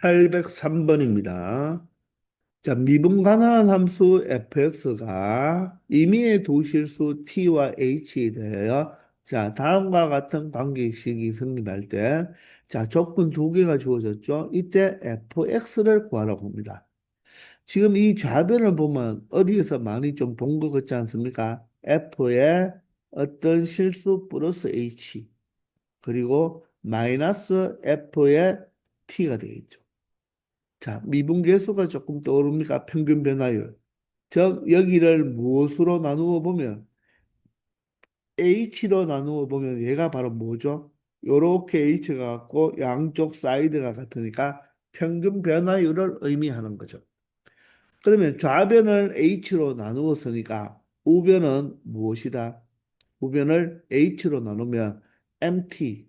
803번입니다. 자, 미분가능한 함수 fx가 임의의 두 실수 t와 h에 대하여 자, 다음과 같은 관계식이 성립할 때 자, 조건 두 개가 주어졌죠. 이때 fx를 구하라고 합니다. 지금 이 좌변을 보면 어디에서 많이 좀 본 것 같지 않습니까? f의 어떤 실수 플러스 h 그리고 마이너스 f의 t가 되겠죠. 자, 미분계수가 조금 떠오릅니까? 평균 변화율. 즉, 여기를 무엇으로 나누어 보면, H로 나누어 보면 얘가 바로 뭐죠? 요렇게 H가 같고 양쪽 사이드가 같으니까 평균 변화율을 의미하는 거죠. 그러면 좌변을 H로 나누었으니까 우변은 무엇이다? 우변을 H로 나누면 MT,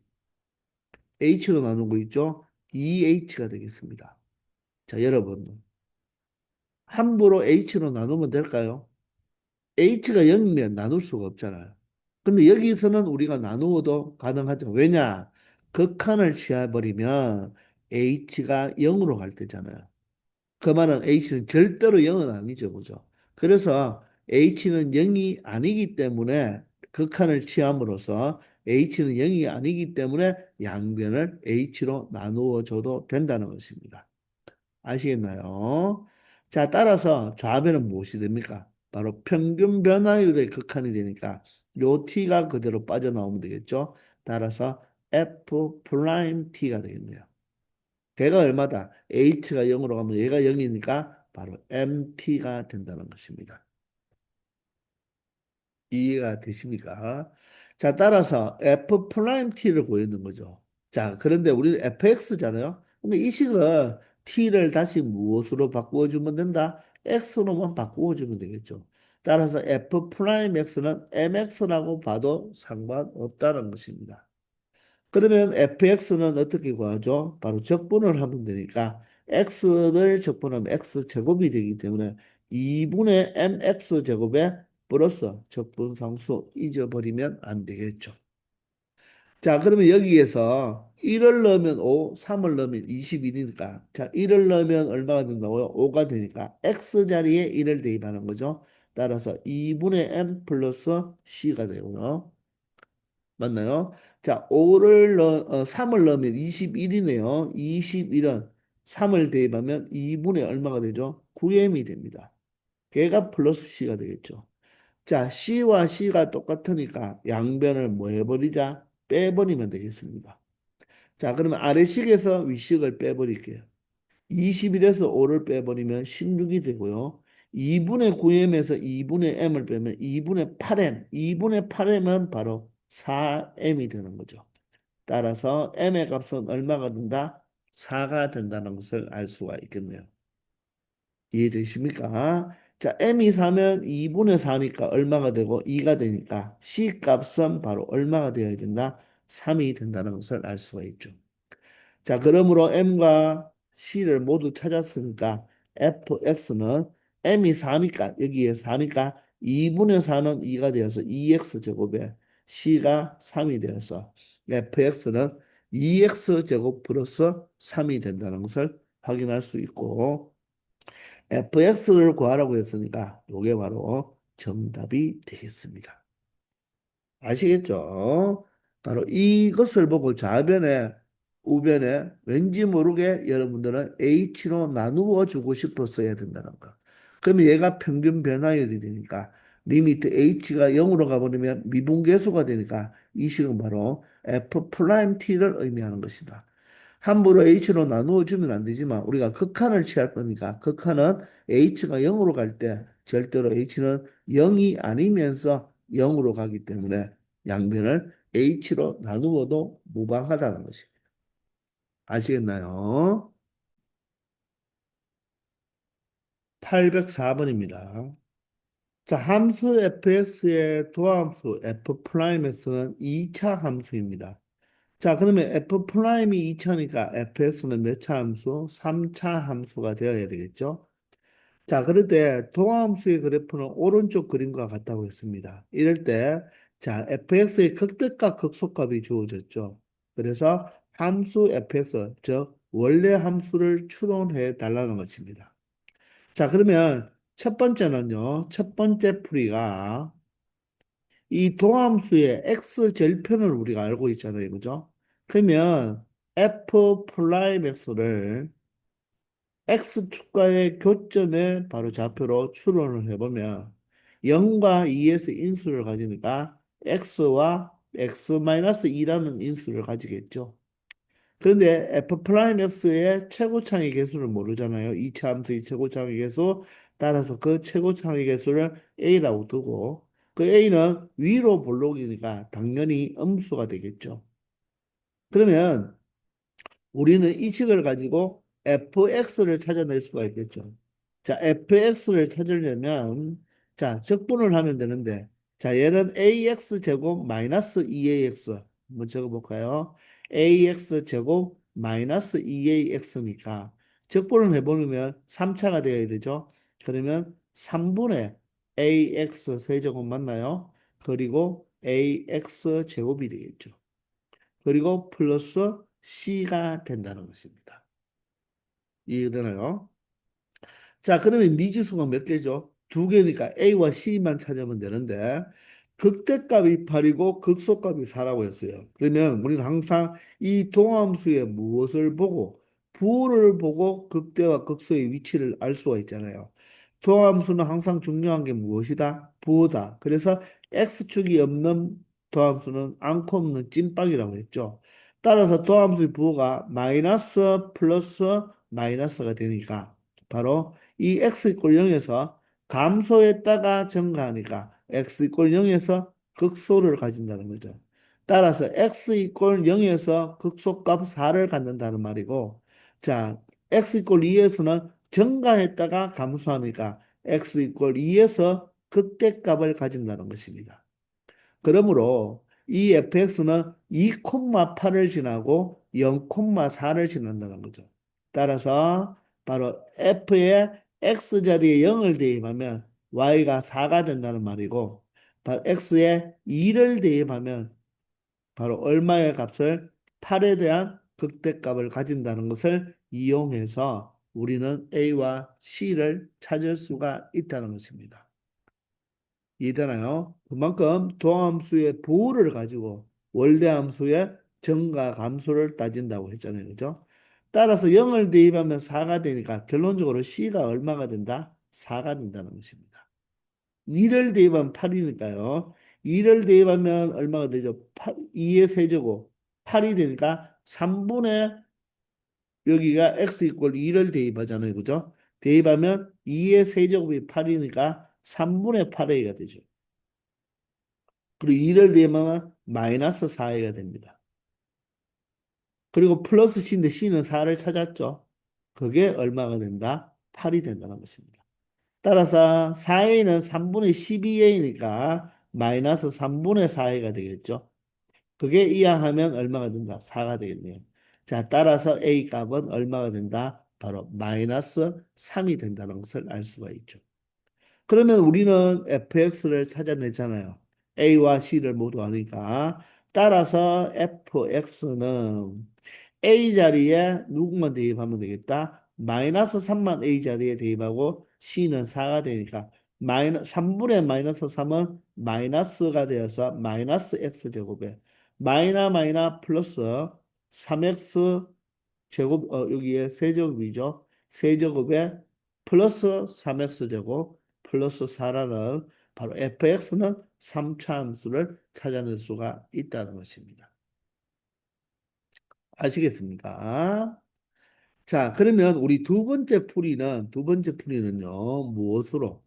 H로 나누고 있죠? EH가 되겠습니다. 자, 여러분. 함부로 H로 나누면 될까요? H가 0이면 나눌 수가 없잖아요. 근데 여기서는 우리가 나누어도 가능하죠. 왜냐? 극한을 취해버리면 H가 0으로 갈 때잖아요. 그 말은 H는 절대로 0은 아니죠. 그죠? 그래서 H는 0이 아니기 때문에 극한을 취함으로써 H는 0이 아니기 때문에 양변을 H로 나누어 줘도 된다는 것입니다. 아시겠나요? 자, 따라서 좌변은 무엇이 됩니까? 바로 평균 변화율의 극한이 되니까 요 t가 그대로 빠져나오면 되겠죠? 따라서 f 프라임 t가 되겠네요. 걔가 얼마다? h가 0으로 가면 얘가 0이니까 바로 mt가 된다는 것입니다. 이해가 되십니까? 자, 따라서 f 프라임 t를 구했는 거죠. 자, 그런데 우리는 fx잖아요. 근데 이 식은 t를 다시 무엇으로 바꾸어 주면 된다? x로만 바꾸어 주면 되겠죠. 따라서 f 프라임 x는 mx라고 봐도 상관없다는 것입니다. 그러면 fx는 어떻게 구하죠? 바로 적분을 하면 되니까 x를 적분하면 x 제곱이 되기 때문에 2분의 mx 제곱에 플러스 적분상수 잊어버리면 안 되겠죠. 자, 그러면 여기에서 1을 넣으면 5, 3을 넣으면 21이니까 자, 1을 넣으면 얼마가 된다고요? 5가 되니까 x 자리에 1을 대입하는 거죠. 따라서 2분의 m 플러스 c가 되고요. 맞나요? 자, 3을 넣으면 21이네요. 21은 3을 대입하면 2분의 얼마가 되죠? 9m이 됩니다. 걔가 플러스 c가 되겠죠. 자, c와 c가 똑같으니까 양변을 뭐 해버리자? 빼버리면 되겠습니다. 자, 그러면 아래식에서 위식을 빼버릴게요. 21에서 5를 빼버리면 16이 되고요. 2분의 9m에서 2분의 m을 빼면 2분의 8m, 2분의 8m은 바로 4m이 되는 거죠. 따라서 m의 값은 얼마가 된다? 4가 된다는 것을 알 수가 있겠네요. 이해되십니까? 자, m이 4면 2분의 4니까 얼마가 되고 2가 되니까 c 값은 바로 얼마가 되어야 된다? 3이 된다는 것을 알 수가 있죠. 자, 그러므로 m과 c를 모두 찾았으니까 fx는 m이 4니까 여기에 4니까 2분의 4는 2가 되어서 2x 제곱에 c가 3이 되어서 fx는 2x 제곱 플러스 3이 된다는 것을 확인할 수 있고 fx를 구하라고 했으니까 이게 바로 정답이 되겠습니다. 아시겠죠? 바로 이것을 보고 좌변에 우변에 왠지 모르게 여러분들은 h로 나누어 주고 싶었어야 된다는 거. 그러면 얘가 평균 변화율이 되니까 리미트 h가 0으로 가버리면 미분계수가 되니까 이 식은 바로 f 프라임 t를 의미하는 것이다. 함부로 h로 나누어 주면 안 되지만 우리가 극한을 취할 거니까 극한은 h가 0으로 갈 때 절대로 h는 0이 아니면서 0으로 가기 때문에 양변을 h로 나누어도 무방하다는 것입니다. 아시겠나요? 804번입니다. 자, 함수 fx의 도함수 f'x는 2차 함수입니다. 자, 그러면 f'이 2차니까 fx는 몇 차 함수? 3차 함수가 되어야 되겠죠? 자, 그럴 때 도함수의 그래프는 오른쪽 그림과 같다고 했습니다. 이럴 때, 자, fx의 극대값, 극소값이 주어졌죠. 그래서 함수 fx, 즉 원래 함수를 추론해 달라는 것입니다. 자, 그러면 첫 번째는요. 첫 번째 풀이가 이 도함수의 x 절편을 우리가 알고 있잖아요. 그죠? 그러면 f 프라임 x를 x축과의 교점에 바로 좌표로 추론을 해보면 0과 2에서 인수를 가지니까 x와 x-2라는 인수를 가지겠죠. 그런데 f 프라임 x의 최고창의 개수를 모르잖아요. 이차 함수의 최고창의 개수. 따라서 그 최고창의 개수를 a라고 두고 그 a는 위로 볼록이니까 당연히 음수가 되겠죠. 그러면 우리는 이 식을 가지고 fx를 찾아낼 수가 있겠죠. 자, fx를 찾으려면 자, 적분을 하면 되는데 자, 얘는 ax 제곱 마이너스 2ax 한번 적어볼까요? ax 제곱 마이너스 2ax니까 적분을 해보면 3차가 되어야 되죠. 그러면 3분의 ax 세제곱 맞나요? 그리고 ax 제곱이 되겠죠. 그리고 플러스 C가 된다는 것입니다. 이해되나요? 자, 그러면 미지수가 몇 개죠? 두 개니까 A와 C만 찾으면 되는데 극대값이 8이고 극소값이 4라고 했어요. 그러면 우리는 항상 이 동함수의 무엇을 보고 부호를 보고 극대와 극소의 위치를 알 수가 있잖아요. 동함수는 항상 중요한 게 무엇이다? 부호다. 그래서 X축이 없는 도함수는 않고 없는 찐빵이라고 했죠. 따라서 도함수의 부호가 마이너스 플러스 마이너스가 되니까 바로 이 x 이퀄 0에서 감소했다가 증가하니까 x 이퀄 0에서 극소를 가진다는 거죠. 따라서 x 이퀄 0에서 극소값 4를 갖는다는 말이고 자 x 이퀄 2에서는 증가했다가 감소하니까 x 이퀄 2에서 극대값을 가진다는 것입니다. 그러므로 이 fx는 2,8을 지나고 0,4를 지난다는 거죠. 따라서 바로 f의 x자리에 0을 대입하면 y가 4가 된다는 말이고 바로 x에 2를 대입하면 바로 얼마의 값을 8에 대한 극대값을 가진다는 것을 이용해서 우리는 a와 c를 찾을 수가 있다는 것입니다. 이해되나요? 그만큼 도함수의 부호를 가지고 월대함수의 정과 감소를 따진다고 했잖아요. 그죠? 따라서 0을 대입하면 4가 되니까 결론적으로 C가 얼마가 된다? 4가 된다는 것입니다. 2를 대입하면 8이니까요. 2를 대입하면 얼마가 되죠? 2의 세제곱 8이 되니까 3분의 여기가 x 이퀄 2를 대입하잖아요. 그죠? 대입하면 2의 세제곱이 8이니까 3분의 8a가 되죠. 그리고 2를 대입하면 마이너스 4a가 됩니다. 그리고 플러스 c인데 c는 4를 찾았죠. 그게 얼마가 된다? 8이 된다는 것입니다. 따라서 4a는 3분의 12a니까 마이너스 3분의 4a가 되겠죠. 그게 이항하면 얼마가 된다? 4가 되겠네요. 자, 따라서 a 값은 얼마가 된다? 바로 마이너스 3이 된다는 것을 알 수가 있죠. 그러면 우리는 fx를 찾아냈잖아요. a와 c를 모두 아니까. 따라서 fx는 a 자리에 누구만 대입하면 되겠다? 마이너스 3만 a 자리에 대입하고 c는 4가 되니까 3분의 마이너스 3은 마이너스가 되어서 마이너스 x제곱에 마이너 플러스 3x 제곱 여기에 세제곱이죠. 세제곱에 플러스 3x제곱 플러스 4라는 바로 fx는 3차 함수를 찾아낼 수가 있다는 것입니다. 아시겠습니까? 자, 그러면 우리 두 번째 풀이는요, 무엇으로?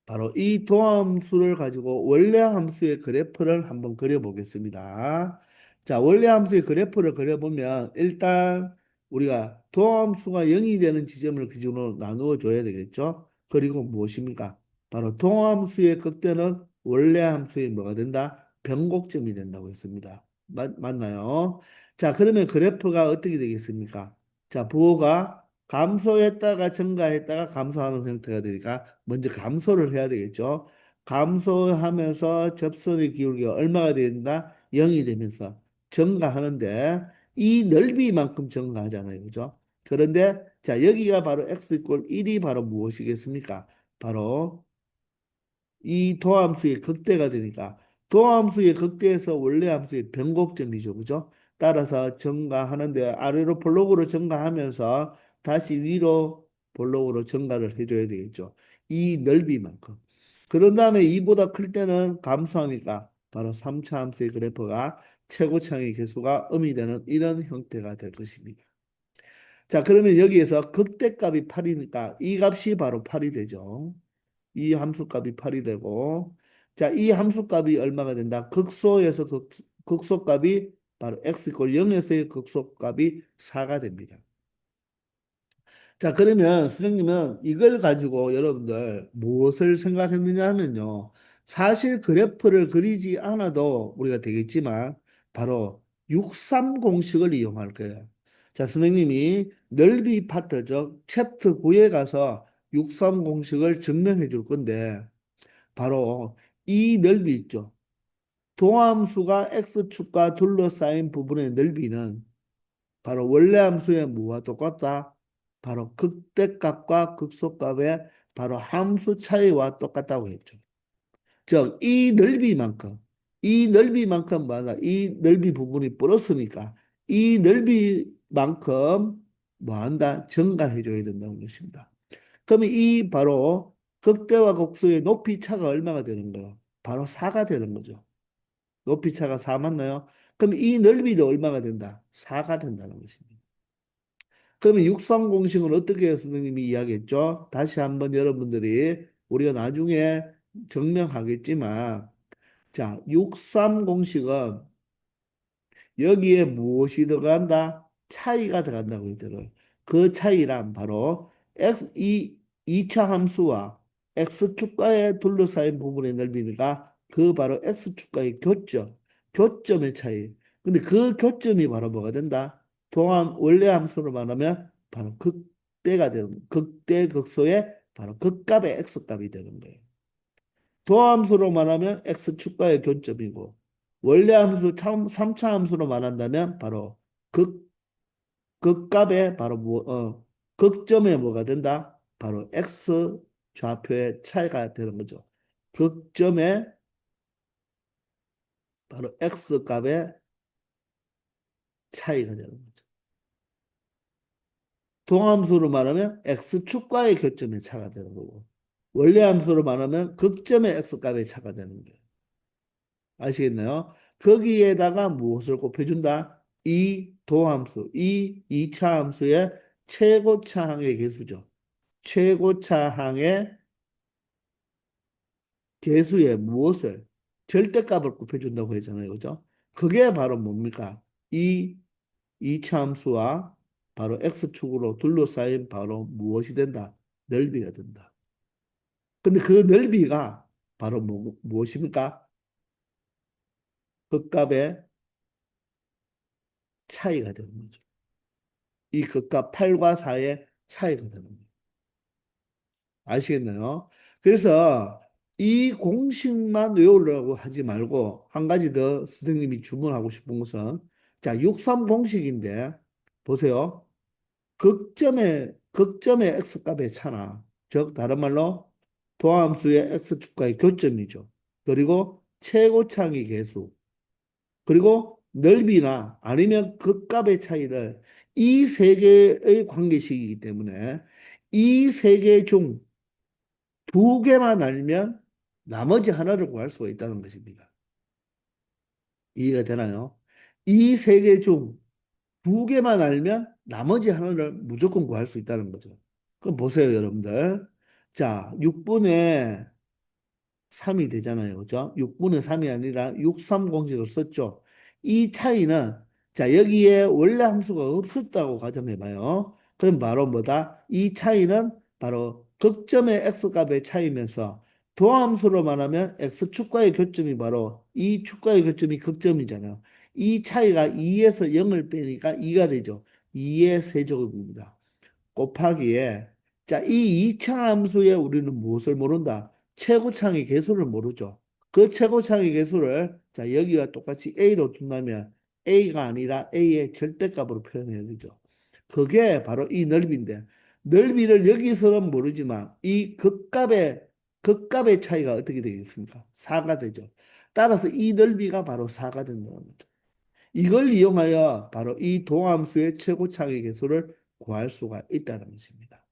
바로 이 도함수를 가지고 원래 함수의 그래프를 한번 그려보겠습니다. 자, 원래 함수의 그래프를 그려보면 일단 우리가 도함수가 0이 되는 지점을 기준으로 나누어 줘야 되겠죠. 그리고 무엇입니까? 바로 도함수의 극대는 원래 함수의 뭐가 된다? 변곡점이 된다고 했습니다. 맞나요? 자, 그러면 그래프가 어떻게 되겠습니까? 자, 부호가 감소했다가 증가했다가 감소하는 형태가 되니까 먼저 감소를 해야 되겠죠. 감소하면서 접선의 기울기가 얼마가 된다? 0이 되면서 증가하는데 이 넓이만큼 증가하잖아요. 그죠? 그런데 자, 여기가 바로 x 이퀄 1이 바로 무엇이겠습니까? 바로 이 도함수의 극대가 되니까 도함수의 극대에서 원래 함수의 변곡점이죠. 그죠? 따라서 증가하는데 아래로 볼록으로 증가하면서 다시 위로 볼록으로 증가를 해줘야 되겠죠. 이 넓이만큼. 그런 다음에 이보다 클 때는 감소하니까 바로 3차 함수의 그래프가 최고창의 개수가 음이 되는 이런 형태가 될 것입니다. 자, 그러면 여기에서 극대값이 8이니까 이 값이 바로 8이 되죠. 이 함수값이 8이 되고 자, 이 함수값이 얼마가 된다? 극소에서 극소값이 바로 x 이퀄 0에서의 극소값이 4가 됩니다. 자, 그러면 선생님은 이걸 가지고 여러분들 무엇을 생각했느냐 하면요. 사실 그래프를 그리지 않아도 우리가 되겠지만 바로 63 공식을 이용할 거예요. 자, 선생님이 넓이 파트 즉 챕터 9에 가서 63 공식을 증명해 줄 건데 바로 이 넓이 있죠. 도함수가 x축과 둘러싸인 부분의 넓이는 바로 원래 함수의 뭐와 똑같다? 바로 극대값과 극소값의 바로 함수 차이와 똑같다고 했죠. 즉, 이 넓이만큼 뭐다? 이 넓이 부분이 플러스니까 이 넓이만큼 뭐 한다? 증가해 줘야 된다는 것입니다. 그러면 이 바로 극대와 극소의 높이 차가 얼마가 되는 거예요? 바로 4가 되는 거죠. 높이 차가 4 맞나요? 그럼 이 넓이도 얼마가 된다? 4가 된다는 것입니다. 그러면 육상 공식은 어떻게 선생님이 이야기했죠? 다시 한번 여러분들이 우리가 나중에 증명하겠지만 자, 육삼 공식은 여기에 무엇이 들어간다? 차이가 들어간다고 했잖아요. 그 차이란 바로 x 이차 함수와 x축과에 둘러싸인 부분의 넓이가 그 바로 x축과의 교점의 차이. 근데 그 교점이 바로 뭐가 된다? 동함 원래 함수로 말하면 바로 극대 극소의 바로 극값의 x값이 되는 거예요. 도함수로 말하면 x축과의 교점이고 원래 함수 3차 함수로 말한다면 바로 극 극값의 바로 극점에 뭐가 된다? 바로 x 좌표의 차이가 되는 거죠. 극점에 바로 x 값의 차이가 되는 거죠. 동함수로 말하면 x축과의 교점의 차가 되는 거고 원래 함수로 말하면 극점의 x 값의 차가 되는 거예요. 아시겠나요? 거기에다가 무엇을 곱해준다? 이 도함수, 이 2차 함수의 최고차항의 개수죠. 최고차항의 개수에 무엇을? 절대값을 곱해준다고 했잖아요. 그죠? 그게 바로 뭡니까? 이 2차 함수와 바로 x축으로 둘러싸인 바로 무엇이 된다? 넓이가 된다. 근데 그 넓이가 바로 무엇입니까? 극값의 차이가 되는 거죠. 이 극과 8과 4의 차이가 되는 거예요. 아시겠나요? 그래서 이 공식만 외우려고 하지 말고 한 가지 더 선생님이 주문하고 싶은 것은 자, 63 공식인데 보세요. 극점의 x값의 차나 즉 다른 말로 도함수의 x축과의 교점이죠. 그리고 최고차항의 개수 그리고 넓이나 아니면 극값의 차이를 이 세 개의 관계식이기 때문에 이 세 개 중 두 개만 알면 나머지 하나를 구할 수가 있다는 것입니다. 이해가 되나요? 이 세 개 중 두 개만 알면 나머지 하나를 무조건 구할 수 있다는 거죠. 그럼 보세요, 여러분들. 자, 6분의 3이 되잖아요. 그죠? 6분의 3이 아니라 63 공식을 썼죠. 이 차이는 자, 여기에 원래 함수가 없었다고 가정해봐요. 그럼 바로 뭐다? 이 차이는 바로 극점의 x값의 차이면서 도함수로 말하면 x축과의 교점이 바로 이 축과의 교점이 극점이잖아요. 이 차이가 2에서 0을 빼니까 2가 되죠. 2의 세제곱입니다. 곱하기에 자, 이 2차 함수에 우리는 무엇을 모른다? 최고창의 개수를 모르죠. 그 최고창의 개수를 자, 여기와 똑같이 A로 둔다면 A가 아니라 A의 절대값으로 표현해야 되죠. 그게 바로 이 넓이인데 넓이를 여기서는 모르지만 이 극값의 차이가 어떻게 되겠습니까? 4가 되죠. 따라서 이 넓이가 바로 4가 된다는 거죠. 이걸 이용하여 바로 이 도함수의 최고차의 개수를 구할 수가 있다는 것입니다.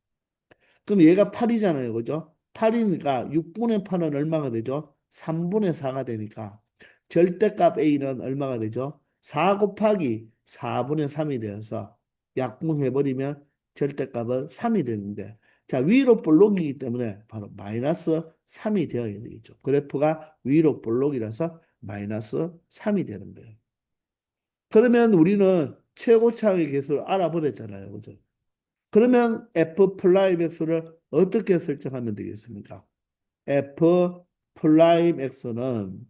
그럼 얘가 8이잖아요. 그죠? 8이니까 6분의 8은 얼마가 되죠? 3분의 4가 되니까 절대값 A는 얼마가 되죠? 4 곱하기 4분의 3이 되어서 약분해버리면 절대값은 3이 되는데 자 위로 볼록이기 때문에 바로 마이너스 3이 되어야 되겠죠. 그래프가 위로 볼록이라서 마이너스 3이 되는 거예요. 그러면 우리는 최고차의 개수를 알아버렸잖아요. 그죠? 그러면 f 프라임 x를 어떻게 설정하면 되겠습니까? f 프라임 x는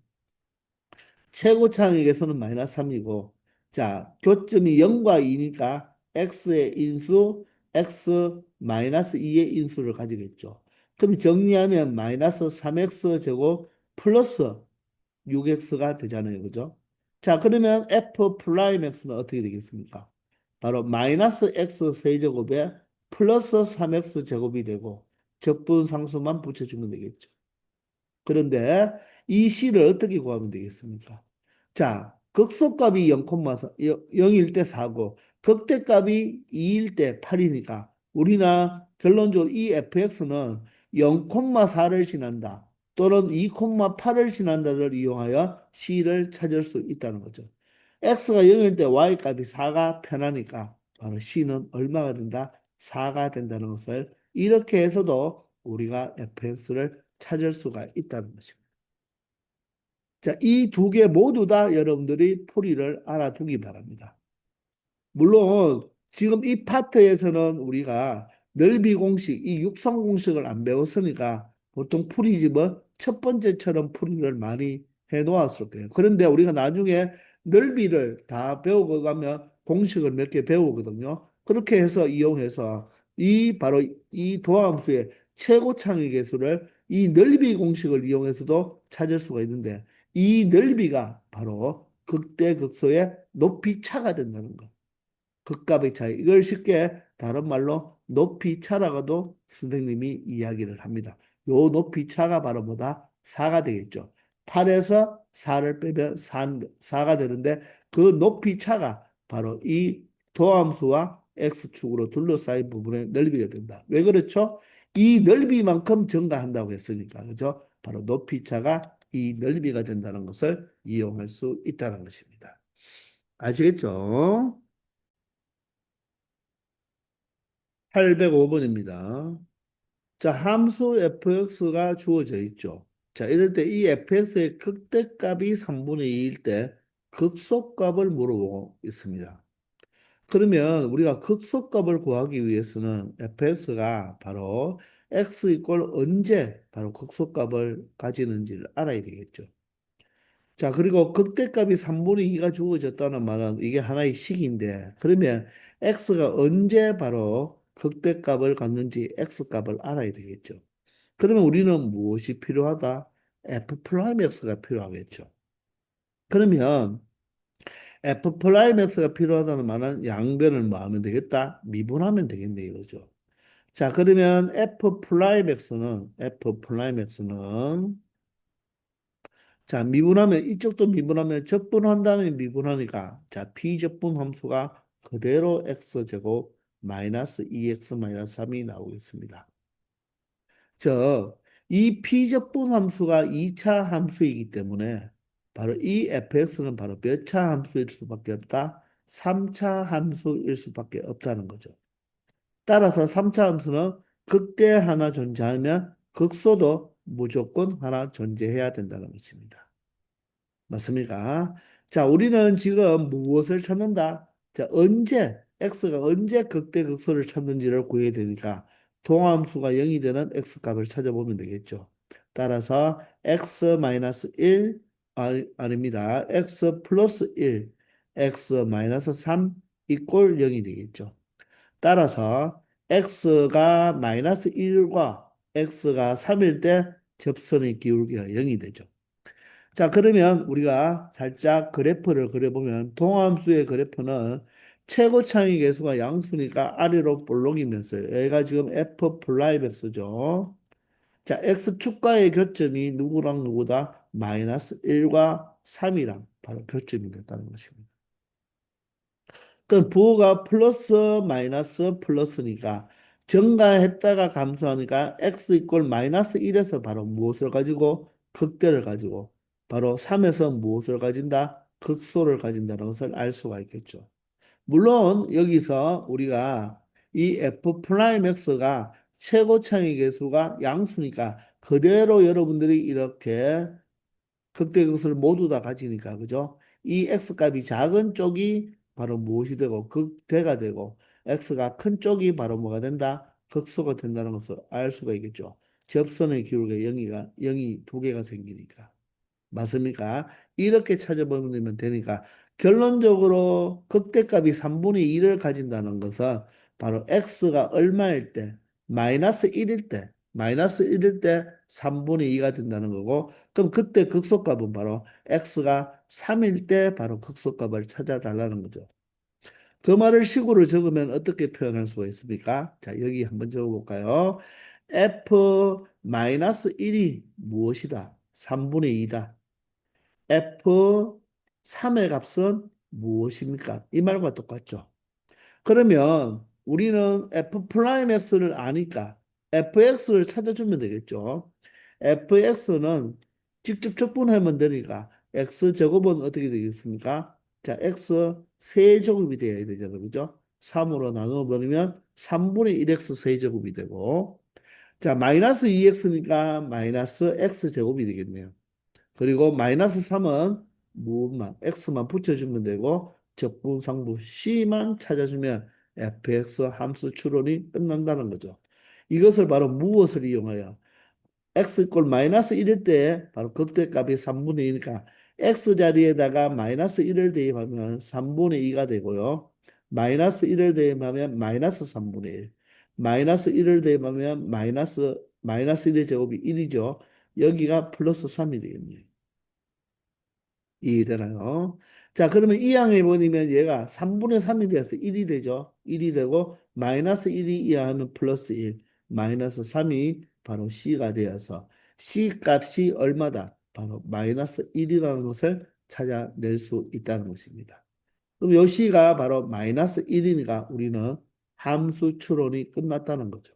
최고차항에서는 마이너스 3이고 자 교점이 0과 2니까 x의 인수 x 마이너스 2의 인수를 가지겠죠. 그럼 정리하면 마이너스 3x 제곱 플러스 6x가 되잖아요. 그죠? 자 그러면 f 프라임 x는 어떻게 되겠습니까? 바로 마이너스 x 세제곱에 플러스 3x 제곱이 되고 적분상수만 붙여주면 되겠죠. 그런데 이 c를 어떻게 구하면 되겠습니까? 자, 극소값이 0일 때 4고 극대값이 2일 때 8이니까 우리나 결론적으로 이 fx는 0,4를 지난다 또는 2,8을 지난다를 이용하여 c를 찾을 수 있다는 거죠. x가 0일 때 y값이 4가 편하니까 바로 c는 얼마가 된다? 4가 된다는 것을 이렇게 해서도 우리가 fx를 찾을 수가 있다는 것입니다. 자, 이 두 개 모두 다 여러분들이 풀이를 알아두기 바랍니다. 물론 지금 이 파트에서는 우리가 넓이 공식, 이 육성 공식을 안 배웠으니까 보통 풀이집은 첫 번째처럼 풀이를 많이 해 놓았을 거예요. 그런데 우리가 나중에 넓이를 다 배우고 가면 공식을 몇 개 배우거든요. 그렇게 해서 이용해서 이 바로 이 도함수의 최고창의 개수를 이 넓이 공식을 이용해서도 찾을 수가 있는데 이 넓이가 바로 극대극소의 높이 차가 된다는 거. 극값의 차이. 이걸 쉽게 다른 말로 높이 차라고도 선생님이 이야기를 합니다. 요 높이 차가 바로 뭐다? 4가 되겠죠. 8에서 4를 빼면 4가 되는데 그 높이 차가 바로 이 도함수와 x축으로 둘러싸인 부분의 넓이가 된다. 왜 그렇죠? 이 넓이만큼 증가한다고 했으니까. 그죠? 바로 높이 차가 이 넓이가 된다는 것을 이용할 수 있다는 것입니다. 아시겠죠? 805번입니다. 자, 함수 fx가 주어져 있죠. 자, 이럴 때 이 fx의 극대값이 3분의 2일 때 극소값을 물어보고 있습니다. 그러면 우리가 극소값을 구하기 위해서는 fx가 바로 x 이꼴 언제 바로 극소값을 가지는지를 알아야 되겠죠. 자, 그리고 극대값이 3분의 2가 주어졌다는 말은 이게 하나의 식인데, 그러면 x가 언제 바로 극대값을 갖는지 x값을 알아야 되겠죠. 그러면 우리는 무엇이 필요하다? f 프라임 x가 필요하겠죠. 그러면 f 프라임 x가 필요하다는 말은 양변을 뭐 하면 되겠다? 미분하면 되겠네 이거죠. 자, 그러면 f 프라임 x는 자, 미분하면 이쪽도 미분하면 적분한 다음에 미분하니까 자, 비적분 함수가 그대로 x제곱 마이너스 2x 마이너스 3이 나오겠습니다. 이 비적분 함수가 2차 함수이기 때문에 바로 이 fx는 바로 몇 차 함수일 수밖에 없다? 3차 함수일 수밖에 없다는 거죠. 따라서 3차 함수는 극대 하나 존재하면 극소도 무조건 하나 존재해야 된다는 것입니다. 맞습니까? 자, 우리는 지금 무엇을 찾는다? 자, x가 언제 극대극소를 찾는지를 구해야 되니까 동함수가 0이 되는 x값을 찾아보면 되겠죠. 따라서 x-1, 아닙니다. x 플러스 1, x-3 이꼴 0이 되겠죠. 따라서 x가 마이너스 1과 x가 3일 때 접선의 기울기가 0이 되죠. 자, 그러면 우리가 살짝 그래프를 그려보면 동함수의 그래프는 최고 차이 계수가 양수니까 아래로 볼록이면서 얘가 지금 f 플라이 x죠. 자, x축과의 교점이 누구랑 누구다? 마이너스 1과 3이랑 바로 교점이 됐다는 것입니다. 그럼 부호가 플러스 마이너스 플러스니까 증가했다가 감소하니까 x 이꼴 마이너스 1에서 바로 무엇을 가지고 극대를 가지고 바로 3에서 무엇을 가진다? 극소를 가진다는 것을 알 수가 있겠죠. 물론 여기서 우리가 이 f 프라임 x가 최고 차이 계수가 양수니까 그대로 여러분들이 이렇게 극대극소를 모두 다 가지니까 그죠? 이 x값이 작은 쪽이 바로 무엇이 되고 극대가 되고 x가 큰 쪽이 바로 뭐가 된다? 극소가 된다는 것을 알 수가 있겠죠. 접선의 기울기가 0이 두 개가 생기니까. 맞습니까? 이렇게 찾아보면 되니까 결론적으로 극대값이 3분의 2를 가진다는 것은 바로 x가 얼마일 때 마이너스 1일 때 마이너스 1일 때 3분의 2가 된다는 거고 그럼 그때 극소값은 바로 x가 3일 때 바로 극소값을 찾아달라는 거죠. 그 말을 식으로 적으면 어떻게 표현할 수가 있습니까? 자, 여기 한번 적어볼까요? f 마이너스 1이 무엇이다? 3분의 2다. F3의 값은 무엇입니까? 이 말과 똑같죠. 그러면 우리는 F 프라임 X를 아니까 FX를 찾아주면 되겠죠. FX는 직접 적분하면 되니까 X제곱은 어떻게 되겠습니까? 자, X 세제곱이 되어야 되잖아요. 그죠? 3으로 나누어 버리면 3분의 1X 세제곱이 되고 자, 마이너스 2X니까 마이너스 X제곱이 되겠네요. 그리고 마이너스 3은 무만 x만 붙여주면 되고 적분상부 c만 찾아주면 fx 함수 추론이 끝난다는 거죠. 이것을 바로 무엇을 이용하여 x 이꼴 마이너스 1일 때 바로 극대값이 3분의 2니까 x 자리에다가 마이너스 1을 대입하면 3분의 2가 되고요. 마이너스 1을 대입하면 마이너스 3분의 1 마이너스 1을 대입하면 마이너스 1의 제곱이 1이죠. 여기가 플러스 3이 되겠네요. 이해되나요? 자, 그러면 이 항에 버리면 얘가 3분의 3이 돼서 1이 되죠. 1이 되고 마이너스 1이 이하하면 플러스 1, 마이너스 3이 바로 C가 되어서 C 값이 얼마다? 바로 마이너스 1이라는 것을 찾아낼 수 있다는 것입니다. 그럼 요 C가 바로 마이너스 1이니까 우리는 함수 추론이 끝났다는 거죠.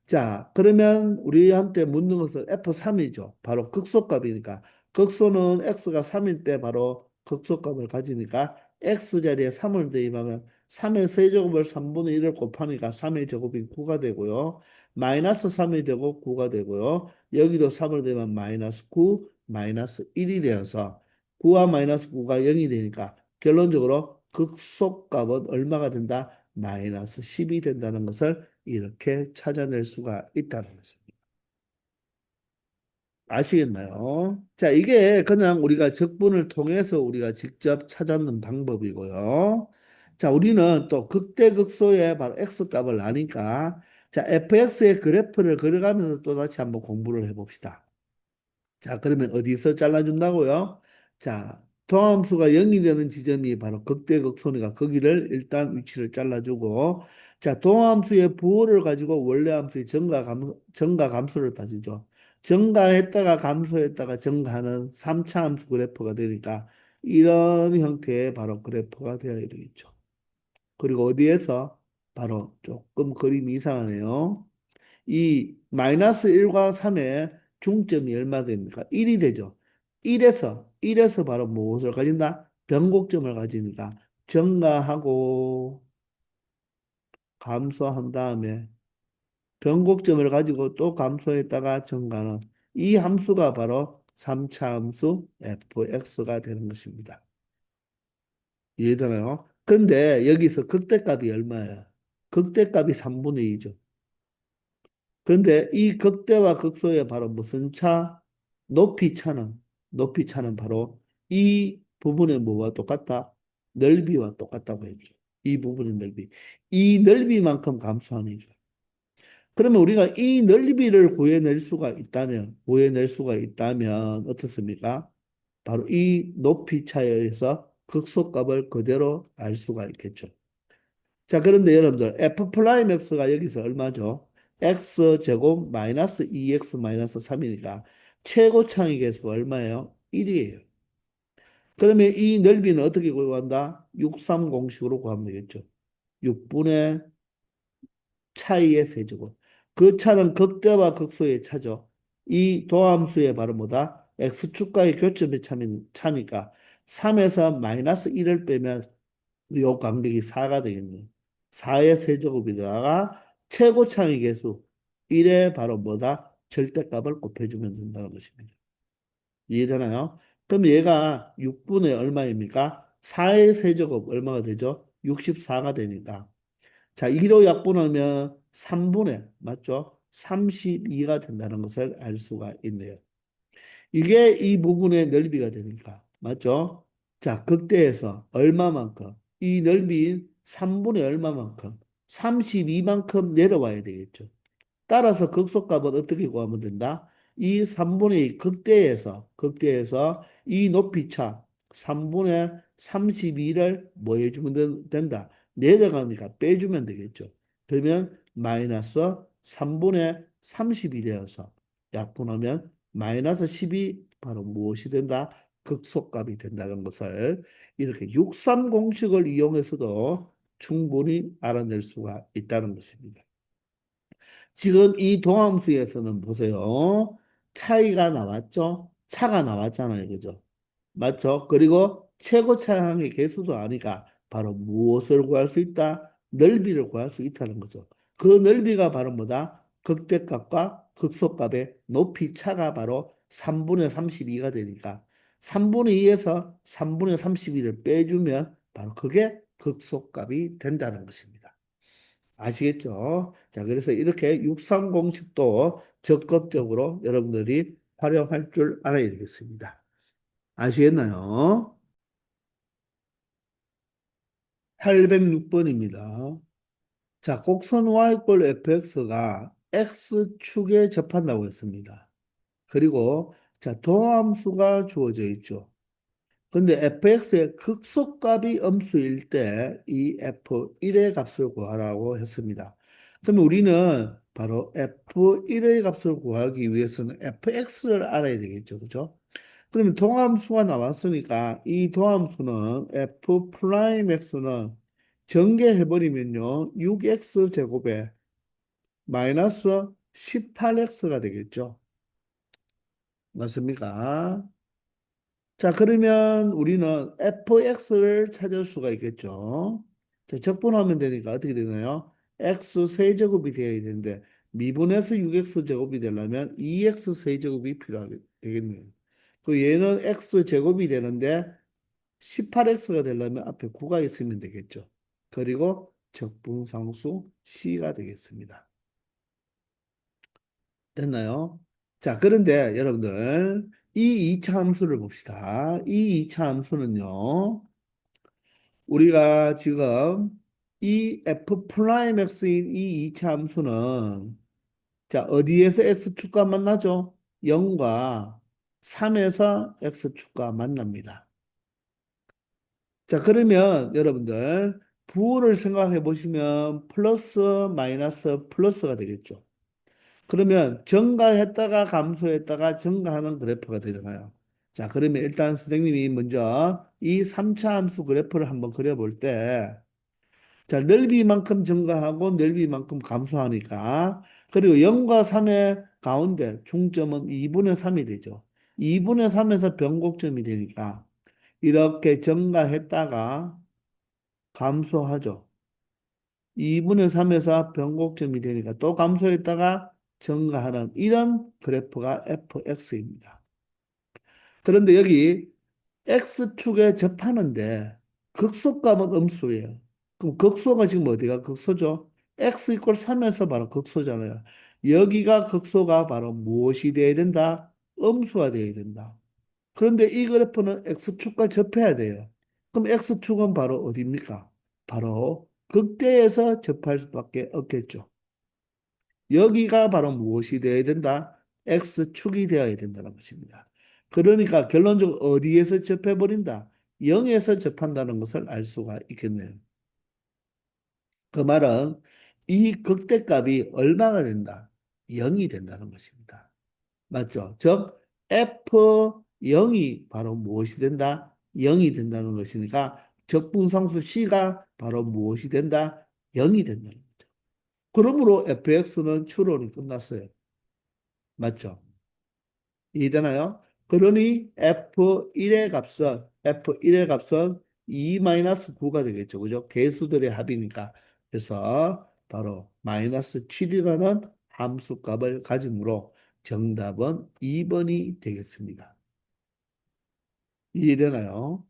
자, 그러면 우리한테 묻는 것은 F3이죠. 바로 극소값이니까. 극소는 X가 3일 때 바로 극소값을 가지니까 X 자리에 3을 대입하면 3의 세제곱을 3분의 1을 곱하니까 3의 제곱이 9가 되고요. 마이너스 3의 제곱 9가 되고요. 여기도 3을 대입하면 마이너스 9, 마이너스 1이 되어서 9와 마이너스 9가 0이 되니까 결론적으로 극소값은 얼마가 된다? 마이너스 10이 된다는 것을 이렇게 찾아낼 수가 있다는 것입니다. 아시겠나요? 자, 이게 그냥 우리가 적분을 통해서 우리가 직접 찾아내는 방법이고요. 자, 우리는 또 극대극소의 바로 x값을 아니까 자, fx의 그래프를 그려가면서 또 다시 한번 공부를 해봅시다. 자, 그러면 어디서 잘라준다고요? 자, 도함수가 0이 되는 지점이 바로 극대극소니까 거기를 일단 위치를 잘라주고 자, 도함수의 부호를 가지고 원래 함수의 증가 감소를 따지죠. 증가했다가 감소했다가 증가하는 3차 함수 그래프가 되니까 이런 형태의 바로 그래프가 되어야 되겠죠. 그리고 어디에서 바로 조금 그림이 이상하네요. 이 마이너스 1과 3의 중점이 얼마 됩니까? 1이 되죠. 1에서 바로 무엇을 가진다? 변곡점을 가지니까 증가하고 감소한 다음에 변곡점을 가지고 또 감소했다가 증가하는 이 함수가 바로 3차 함수 fx가 되는 것입니다. 이해되나요? 근데 여기서 극대값이 얼마예요? 극대값이 3분의 2죠. 그런데 이 극대와 극소의 바로 무슨 차? 높이 차는, 높이 차는 바로 이 부분의 뭐와 똑같다? 넓이와 똑같다고 했죠. 이 부분의 넓이. 이 넓이만큼 감소하니까. 그러면 우리가 이 넓이를 구해낼 수가 있다면 어떻습니까? 바로 이 높이 차에 의해서 극소값을 그대로 알 수가 있겠죠. 자, 그런데 여러분들 f 프라임 x가 여기서 얼마죠? x 제곱 마이너스 2x 마이너스 3이니까 최고차의 계수가 얼마예요? 1이에요. 그러면 이 넓이는 어떻게 구한다? 6, 3 공식으로 구하면 되겠죠. 6분의 차이의 세제곱. 그 차는 극대와 극소의 차죠. 이 도함수의 바로 뭐다? x축과의 교점의 차니까 3에서 마이너스 1을 빼면 요 간격이 4가 되겠네요. 4의 세제곱에다가 최고차의 계수 1의 바로 뭐다? 절대값을 곱해주면 된다는 것입니다. 이해되나요? 그럼 얘가 6분의 얼마입니까? 4의 세제곱 얼마가 되죠? 64가 되니까. 자, 2로 약분하면 3분의, 맞죠? 32가 된다는 것을 알 수가 있네요. 이게 이 부분의 넓이가 되니까, 맞죠? 자, 극대에서 얼마만큼? 이 넓이인 3분의 얼마만큼? 32만큼 내려와야 되겠죠. 따라서 극소값은 어떻게 구하면 된다? 이 3분의 극대에서 이 높이차 3분의 32를 뭐 해주면 된다? 내려가니까 빼주면 되겠죠. 그러면 마이너스 3분의 30이 되어서 약분하면 마이너스 10이 바로 무엇이 된다? 극소값이 된다는 것을 이렇게 63 공식을 이용해서도 충분히 알아낼 수가 있다는 것입니다. 지금 이 동함수에서는 보세요. 차이가 나왔죠? 차가 나왔잖아요. 그죠? 맞죠? 그리고 최고 차량의 개수도 아니까 바로 무엇을 구할 수 있다? 넓이를 구할 수 있다는 거죠. 그 넓이가 바로 뭐다? 극대값과 극소값의 높이 차가 바로 3분의 32가 되니까 3분의 2에서 3분의 32를 빼주면 바로 그게 극소값이 된다는 것입니다. 아시겠죠? 자, 그래서 이렇게 육상 공식도 적극적으로 여러분들이 활용할 줄 알아야 되겠습니다. 아시겠나요? 806번입니다. 자, 곡선 y꼴 fx가 x축에 접한다고 했습니다. 그리고 자, 도함수가 주어져 있죠. 근데 fx의 극소값이 음수일 때 이 f1의 값을 구하라고 했습니다. 그러면 우리는 바로 f1의 값을 구하기 위해서는 fx를 알아야 되겠죠. 그죠? 그러면 동함수가 나왔으니까 이 도함수는 f 프라임 x는 전개해버리면요. 6x 제곱에 마이너스 18x가 되겠죠. 맞습니까? 자, 그러면 우리는 fx를 찾을 수가 있겠죠. 자, 적분하면 되니까 어떻게 되나요? x 세제곱이 되어야 되는데 미분에서 6x 제곱이 되려면 2x 세제곱이 필요하게 되겠네요. 그 얘는 x 제곱이 되는데 18x가 되려면 앞에 9가 있으면 되겠죠. 그리고 적분상수 c가 되겠습니다. 됐나요? 자, 그런데 여러분들 이 2차 함수를 봅시다. 이 2차 함수는요. 우리가 지금 이 f 프라임 x인 이 2차 함수는 자, 어디에서 x축과 만나죠? 0과 3에서 x축과 만납니다. 자, 그러면 여러분들 부호를 생각해 보시면 플러스 마이너스 플러스가 되겠죠. 그러면 증가했다가 감소했다가 증가하는 그래프가 되잖아요. 자, 그러면 일단 선생님이 먼저 이 3차 함수 그래프를 한번 그려볼 때, 자, 넓이만큼 증가하고 넓이만큼 감소하니까, 그리고 0과 3의 가운데 중점은 2분의 3이 되죠. 2분의 3에서 변곡점이 되니까, 이렇게 증가했다가 감소하죠. 2분의 3에서 변곡점이 되니까 또 감소했다가 증가하는 이런 그래프가 fx입니다. 그런데 여기 x축에 접하는데 극소값은 음수예요. 그럼 극소가 지금 어디가 극소죠? x 이퀄 3에서 바로 극소잖아요. 여기가 극소가 바로 무엇이 돼야 된다? 음수가 돼야 된다. 그런데 이 그래프는 x축과 접해야 돼요. 그럼 x축은 바로 어디입니까? 바로 극대에서 접할 수밖에 없겠죠. 여기가 바로 무엇이 되어야 된다? x축이 되어야 된다는 것입니다. 그러니까 결론적으로 어디에서 접해버린다? 0에서 접한다는 것을 알 수가 있겠네요. 그 말은 이 극대값이 얼마가 된다? 0이 된다는 것입니다. 맞죠? 즉 F0이 바로 무엇이 된다? 0이 된다는 것이니까 적분상수 C가 바로 무엇이 된다? 0이 된다는 거죠. 그러므로 fx는 추론이 끝났어요. 맞죠? 이해되나요? 그러니 F1의 값은 2-9가 되겠죠. 그죠? 개수들의 합이니까. 그래서 바로 마이너스 7이라는 함수값을 가지므로 정답은 2번이 되겠습니다. 이해되나요?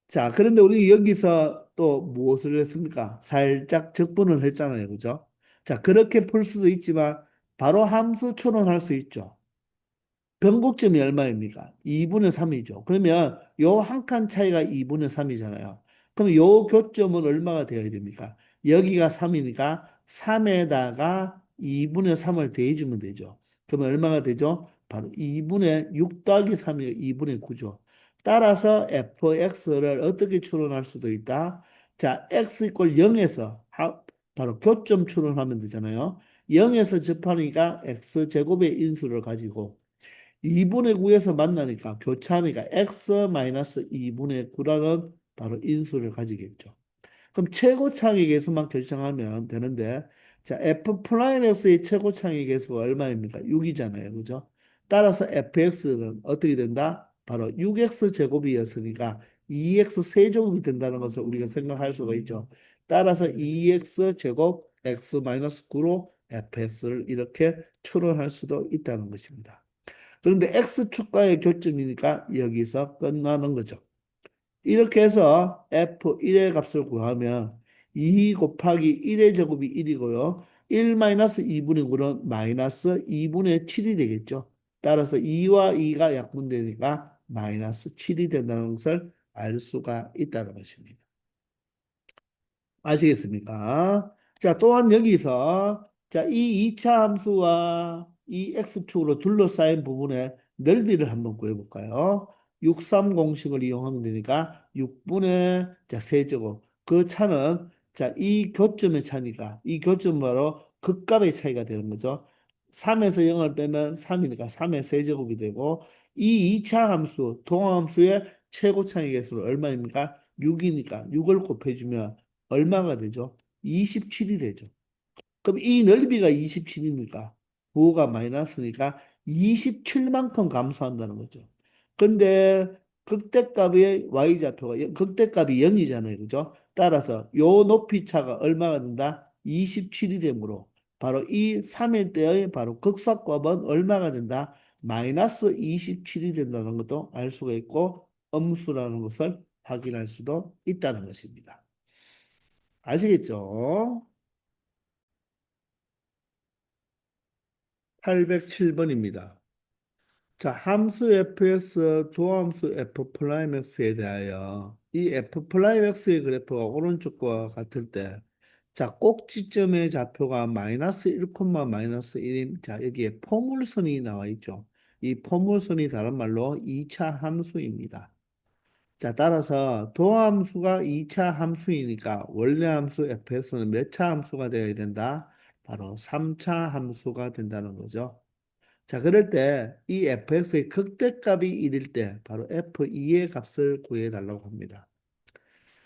자, 그런데 우리 여기서 또 무엇을 했습니까? 살짝 적분을 했잖아요. 그죠? 자, 그렇게 풀 수도 있지만 바로 함수 추론할 수 있죠. 변곡점이 얼마입니까? 2분의 3이죠. 그러면 요 한 칸 차이가 2분의 3이잖아요. 그럼 요 교점은 얼마가 되어야 됩니까? 여기가 3이니까 3에다가 2분의 3을 더해주면 되죠. 그러면 얼마가 되죠? 바로 2분의 6 더하기 3이 2분의 9죠. 따라서 fx를 어떻게 추론할 수도 있다? 자, x 이꼴 0에서 바로 교점 추론하면 되잖아요. 0에서 접하니까 x제곱의 인수를 가지고 2분의 9에서 만나니까 교차하니까 x-2분의 9라는 바로 인수를 가지겠죠. 그럼 최고차항의 개수만 결정하면 되는데 자 f 프라임 x의 최고차항의 개수가 얼마입니까? 6이잖아요. 그죠? 따라서 fx는 어떻게 된다? 바로 6x 제곱이었으니까 2x 세제곱이 된다는 것을 우리가 생각할 수가 있죠. 따라서 2x 제곱 x-9로 fx를 이렇게 추론할 수도 있다는 것입니다. 그런데 X축과의 교점이니까 여기서 끝나는 거죠. 이렇게 해서 F1의 값을 구하면 2 곱하기 1의 제곱이 1이고요. 1-2분의 9는 마이너스 2분의 7이 되겠죠. 따라서 2와 2가 약분되니까 마이너스 7이 된다는 것을 알 수가 있다는 것입니다. 아시겠습니까? 자, 또한 여기서 자, 이 2차 함수와 이 x축으로 둘러싸인 부분의 넓이를 한번 구해볼까요? 63 공식을 이용하면 되니까 6분의 자, 세제곱. 그 차는 자, 이 교점의 차니까 이 교점 바로 극값의 차이가 되는 거죠. 3에서 0을 빼면 3이니까 3의 세제곱이 되고 이 2차 함수, 동함수의 최고차의 개수는 얼마입니까? 6이니까 6을 곱해주면 얼마가 되죠? 27이 되죠. 그럼 이 넓이가 27이니까 부호가 마이너스니까 27만큼 감소한다는 거죠. 근데 극대값의 y좌표가 극대값이 0이잖아요. 그죠? 따라서 요 높이 차가 얼마가 된다? 27이 되므로 바로 이 3일 때의 바로 극사값은 얼마가 된다? 마이너스 27이 된다는 것도 알 수가 있고 음수라는 것을 확인할 수도 있다는 것입니다. 아시겠죠? 807번입니다. 자, 함수 fx, 도함수 f 프라임 x에 대하여 이 f 프라임 x의 그래프가 오른쪽과 같을 때 자, 꼭지점의 좌표가 마이너스 1, 마이너스 1임. 자, 여기에 포물선이 나와 있죠. 이 포물선이 다른 말로 2차 함수입니다. 자, 따라서 도함수가 2차 함수이니까 원래 함수 fx는 몇 차 함수가 되어야 된다? 바로 3차 함수가 된다는 거죠. 자, 그럴 때 이 fx의 극대값이 1일 때 바로 f2의 값을 구해 달라고 합니다.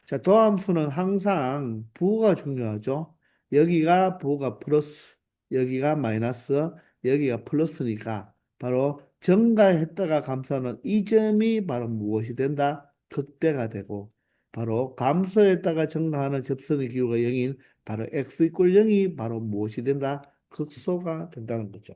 자, 도함수는 항상 부호가 중요하죠. 여기가 부호가 플러스, 여기가 마이너스, 여기가 플러스니까 바로 증가했다가 감소하는 이 점이 바로 무엇이 된다? 극대가 되고 바로 감소했다가 증가하는 접선의 기호가 0인 바로 x 이꼴 0이 바로 무엇이 된다? 극소가 된다는 거죠.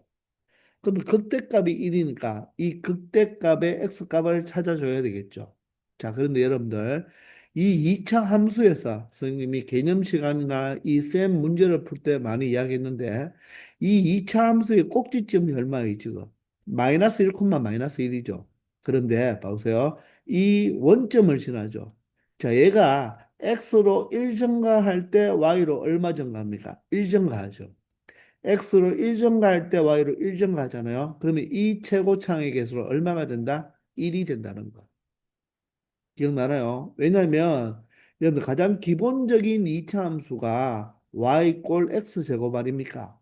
그럼 극대값이 1이니까 이 극대값의 x값을 찾아줘야 되겠죠. 자, 그런데 여러분들 이 2차 함수에서 선생님이 개념 시간이나 이 쌤 문제를 풀 때 많이 이야기했는데 이 2차 함수의 꼭지점이 얼마예요, 지금? 마이너스 1, 마이너스 1이죠. 그런데 보세요. 이 원점을 지나죠. 자, 얘가 x로 1 증가할 때 y로 얼마 증가합니까? 1 증가하죠. x로 1증가할 때 y로 1증가하잖아요. 그러면 이 최고차항의 개수는 얼마가 된다? 1이 된다는 거. 기억나나요? 왜냐하면 여러분들 가장 기본적인 이차 함수가 y 꼴 x 제곱 아닙니까?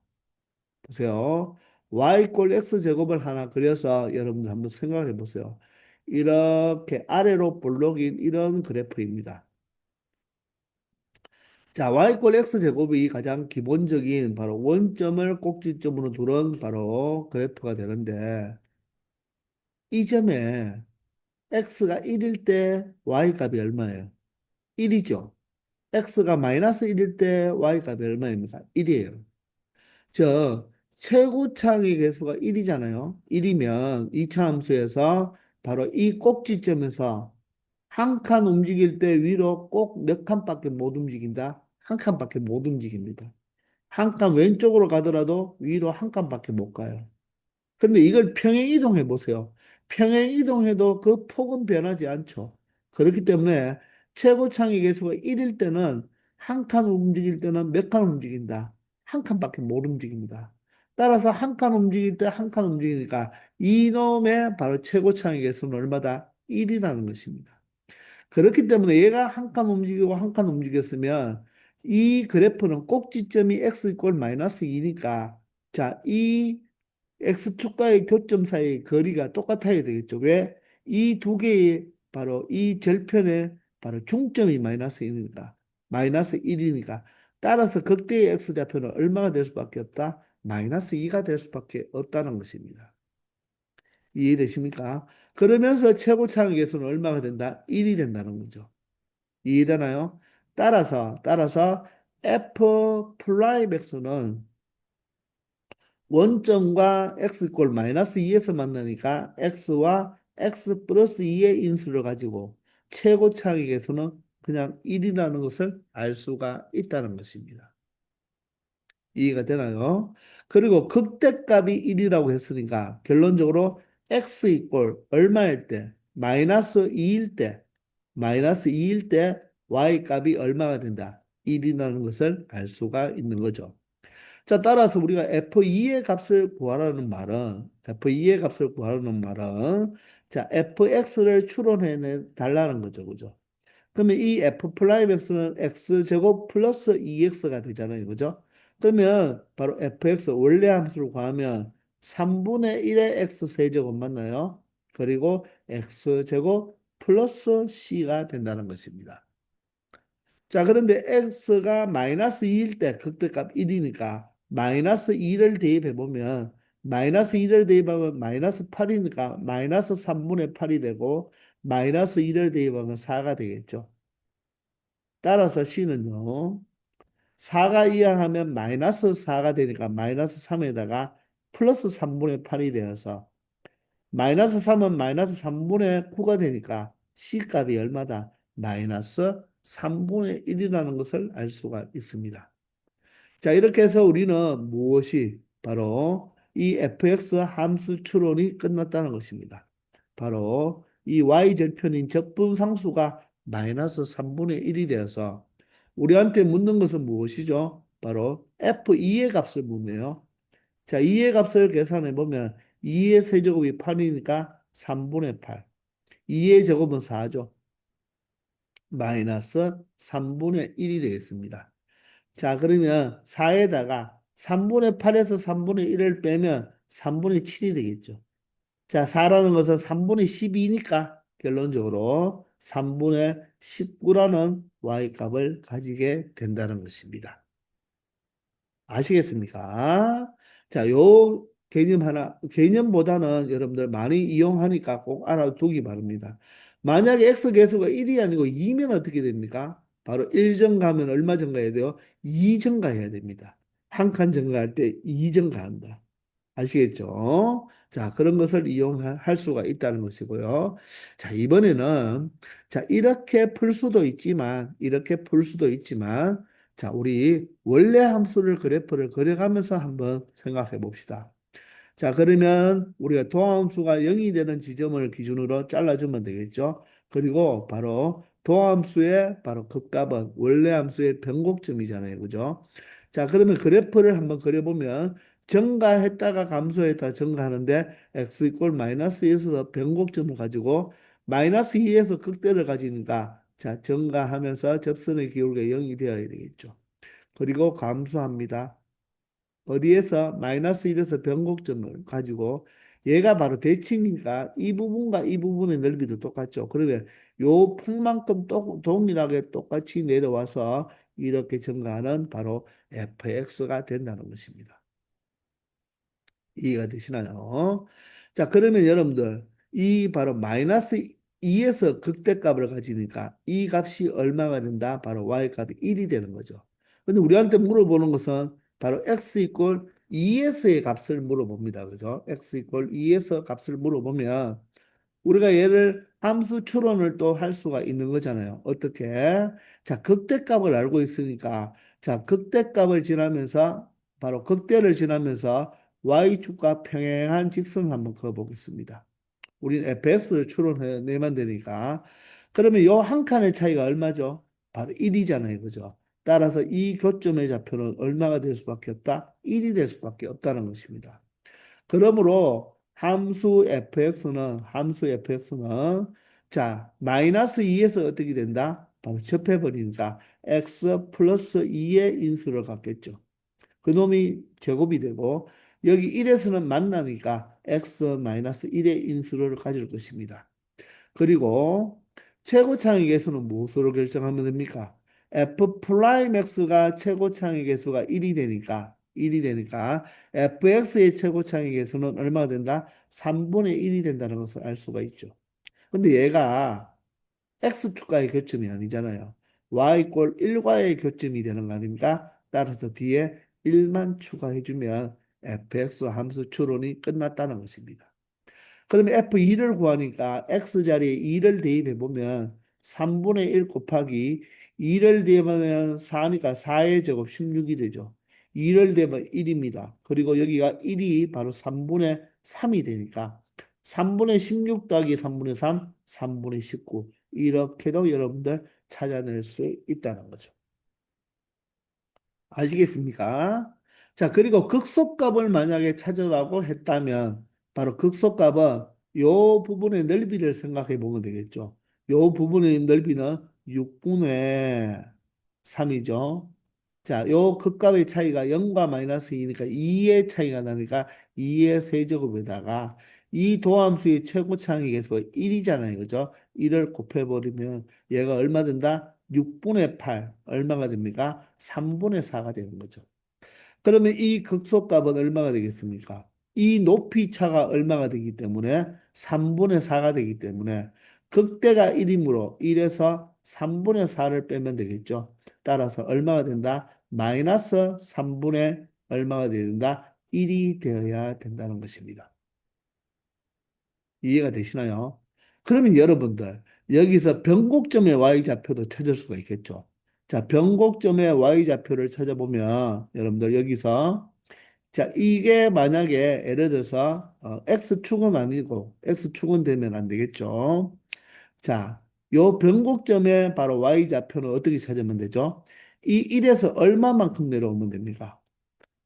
보세요. y 꼴 x 제곱을 하나 그려서 여러분들 한번 생각해 보세요. 이렇게 아래로 볼록인 이런 그래프입니다. 자, y 꼴 x 제곱이 가장 기본적인 바로 원점을 꼭지점으로 두른 바로 그래프가 되는데 이 점에 x가 1일 때 y 값이 얼마예요? 1이죠. x가 마이너스 1일 때 y 값이 얼마입니까? 1이에요. 저 최고차항의 개수가 1이잖아요. 1이면 이차 함수에서 바로 이 꼭지점에서 한 칸 움직일 때 위로 꼭 몇 칸밖에 못 움직인다? 한 칸밖에 못 움직입니다. 한 칸 왼쪽으로 가더라도 위로 한 칸밖에 못 가요. 근데 이걸 평행 이동해 보세요. 평행 이동해도 그 폭은 변하지 않죠. 그렇기 때문에 최고창의 개수가 1일 때는 한 칸 움직일 때는 몇 칸 움직인다? 한 칸밖에 못 움직입니다. 따라서 한 칸 움직일 때 한 칸 움직이니까 이놈의 바로 최고창의 개수는 얼마다? 1이라는 것입니다. 그렇기 때문에 얘가 한 칸 움직이고 한 칸 움직였으면 이 그래프는 꼭지점이 x 이꼴 마이너스 2니까 자, 이 X축과의 교점 사이의 거리가 똑같아야 되겠죠. 왜? 이 두 개의 바로 이 절편의 바로 중점이 마이너스 1이니까. 마이너스 1이니까. 따라서 극대의 X좌표는 얼마가 될 수밖에 없다? 마이너스 2가 될 수밖에 없다는 것입니다. 이해되십니까? 그러면서 최고차항의 개수는 얼마가 된다? 1이 된다는 거죠. 이해되나요? 따라서 F 프라임 X는 원점과 x 꼴 마이너스 2에서 만나니까 x와 x 플러스 2의 인수를 가지고 최고차항의 개수는 그냥 1이라는 것을 알 수가 있다는 것입니다. 이해가 되나요? 그리고 극대값이 1이라고 했으니까 결론적으로 x 이꼴 얼마일 때? 마이너스 2일 때, 마이너스 2일 때 y 값이 얼마가 된다? 1이라는 것을 알 수가 있는 거죠. 자, 따라서 우리가 F2의 값을 구하라는 말은, F2의 값을 구하라는 말은, 자, FX를 추론해 달라는 거죠. 그죠? 그러면 이 F 프라임 X는 X제곱 플러스 2X가 되잖아요. 그죠? 그러면 바로 FX 원래 함수를 구하면 3분의 1의 X 세제곱 맞나요? 그리고 X제곱 플러스 C가 된다는 것입니다. 자, 그런데 x가 마이너스 2일 때 극대값 1이니까 마이너스 2를 대입해 보면 마이너스 2를 대입하면 마이너스 8이니까 마이너스 3분의 8이 되고 마이너스 2를 대입하면 4가 되겠죠. 따라서 c는요. 4가 이항하면 마이너스 4가 되니까 마이너스 3에다가 플러스 3분의 8이 되어서 마이너스 3은 마이너스 3분의 9가 되니까 C값이 얼마다? 마이너스 3분의 1이라는 것을 알 수가 있습니다. 자, 이렇게 해서 우리는 무엇이 바로 이 fx 함수 추론이 끝났다는 것입니다. 바로 이 y절편인 적분상수가 마이너스 3분의 1이 되어서 우리한테 묻는 것은 무엇이죠? 바로 f2의 값을 묻네요. 자, 2의 값을 계산해 보면 2의 세제곱이 8이니까 3분의 8. 2의 제곱은 4죠. 마이너스 3분의 1이 되겠습니다. 자, 그러면 4에다가 3분의 8에서 3분의 1을 빼면 3분의 7이 되겠죠. 자, 4라는 것은 3분의 12니까 결론적으로 3분의 19라는 y값을 가지게 된다는 것입니다. 아시겠습니까? 자, 요 개념 하나, 개념보다는 여러분들 많이 이용하니까 꼭 알아두기 바랍니다. 만약에 x 계수가 1이 아니고 2면 어떻게 됩니까? 바로 1 증가하면 얼마 증가해야 돼요? 2 증가해야 됩니다. 한 칸 증가할 때 2 증가한다. 아시겠죠? 자, 그런 것을 이용할 수가 있다는 것이고요. 자, 이번에는 자, 이렇게 풀 수도 있지만 이렇게 풀 수도 있지만 자, 우리 원래 함수를 그래프를 그려가면서 한번 생각해 봅시다. 자, 그러면 우리가 도함수가 0이 되는 지점을 기준으로 잘라주면 되겠죠. 그리고 바로 도함수의 바로 극값은 원래 함수의 변곡점이잖아요. 그죠? 자, 그러면 그래프를 한번 그려보면 증가했다가 감소했다가 증가하는데 x 이꼴 마이너스 2에서 변곡점을 가지고 마이너스 2에서 극대를 가지니까 자, 증가하면서 접선의 기울기가 0이 되어야 되겠죠. 그리고 감소합니다. 어디에서 마이너스 1에서 변곡점을 가지고 얘가 바로 대칭이니까 이 부분과 이 부분의 넓이도 똑같죠. 그러면 요 폭만큼 동일하게 똑같이 내려와서 이렇게 증가하는 바로 fx가 된다는 것입니다. 이해가 되시나요? 자, 그러면 여러분들 이 바로 마이너스 2에서 극대값을 가지니까 이 값이 얼마가 된다? 바로 y값이 1이 되는 거죠. 근데 우리한테 물어보는 것은 바로 x 이꼴 2에서의 값을 물어봅니다. 그죠? x 이꼴 2에서 값을 물어보면 우리가 얘를 함수 추론을 또 할 수가 있는 거잖아요. 어떻게? 자, 극대값을 알고 있으니까 자, 극대값을 지나면서 바로 극대를 지나면서 y축과 평행한 직선을 한번 그어보겠습니다. 우리는 fx를 추론해내면 되니까. 그러면 요 한 칸의 차이가 얼마죠? 바로 1이잖아요. 그죠? 따라서 이 교점의 좌표는 얼마가 될 수밖에 없다? 1이 될 수밖에 없다는 것입니다. 그러므로 함수 fx는 자 마이너스 2에서 어떻게 된다? 바로 접해버리니까 x 플러스 2의 인수를 갖겠죠. 그놈이 제곱이 되고 여기 1에서는 만나니까 x 마이너스 1의 인수를 가질 것입니다. 그리고 최고차항의 개수는 무엇으로 결정하면 됩니까? f 프라임 x가 최고차항의 개수가 1이 되니까 fx의 최고차항의 개수는 얼마가 된다? 3분의 1이 된다는 것을 알 수가 있죠. 근데 얘가 x축과의 교점이 아니잖아요. y 꼴 1과의 교점이 되는 거 아닙니까? 따라서 뒤에 1만 추가해주면 fx 함수 추론이 끝났다는 것입니다. 그러면 F2를 구하니까 X자리에 2를 대입해 보면 3분의 1 곱하기 2를 대입하면 4니까 4의 제곱 16이 되죠. 2를 대입하면 1입니다. 그리고 여기가 1이 바로 3분의 3이 되니까 3분의 16 더하기 3분의 3, 3분의 19 이렇게도 여러분들 찾아낼 수 있다는 거죠. 아시겠습니까? 자, 그리고 극소값을 만약에 찾으라고 했다면 바로 극소값은 요 부분의 넓이를 생각해 보면 되겠죠. 요 부분의 넓이는 6분의 3이죠. 자, 요 극값의 차이가 0과 마이너스 2니까 2의 차이가 나니까 2의 세제곱에다가 이 도함수의 최고차항의 개수가 1이잖아요. 그죠? 1을 곱해버리면 얘가 얼마 된다? 6분의 8 얼마가 됩니까? 3분의 4가 되는 거죠. 그러면 이 극소값은 얼마가 되겠습니까? 이 높이 차가 얼마가 되기 때문에 3분의 4가 되기 때문에 극대가 1이므로 1에서 3분의 4를 빼면 되겠죠. 따라서 얼마가 된다? 마이너스 3분의 얼마가 되어야 된다? 1이 되어야 된다는 것입니다. 이해가 되시나요? 그러면 여러분들 여기서 변곡점의 y좌표도 찾을 수가 있겠죠. 자, 변곡점의 y좌표를 찾아보면 여러분들 여기서 자, 이게 만약에 예를 들어서 x축은 아니고 x축은 되면 안 되겠죠. 자, 요 변곡점의 바로 y좌표는 어떻게 찾으면 되죠? 이 1에서 얼마만큼 내려오면 됩니까?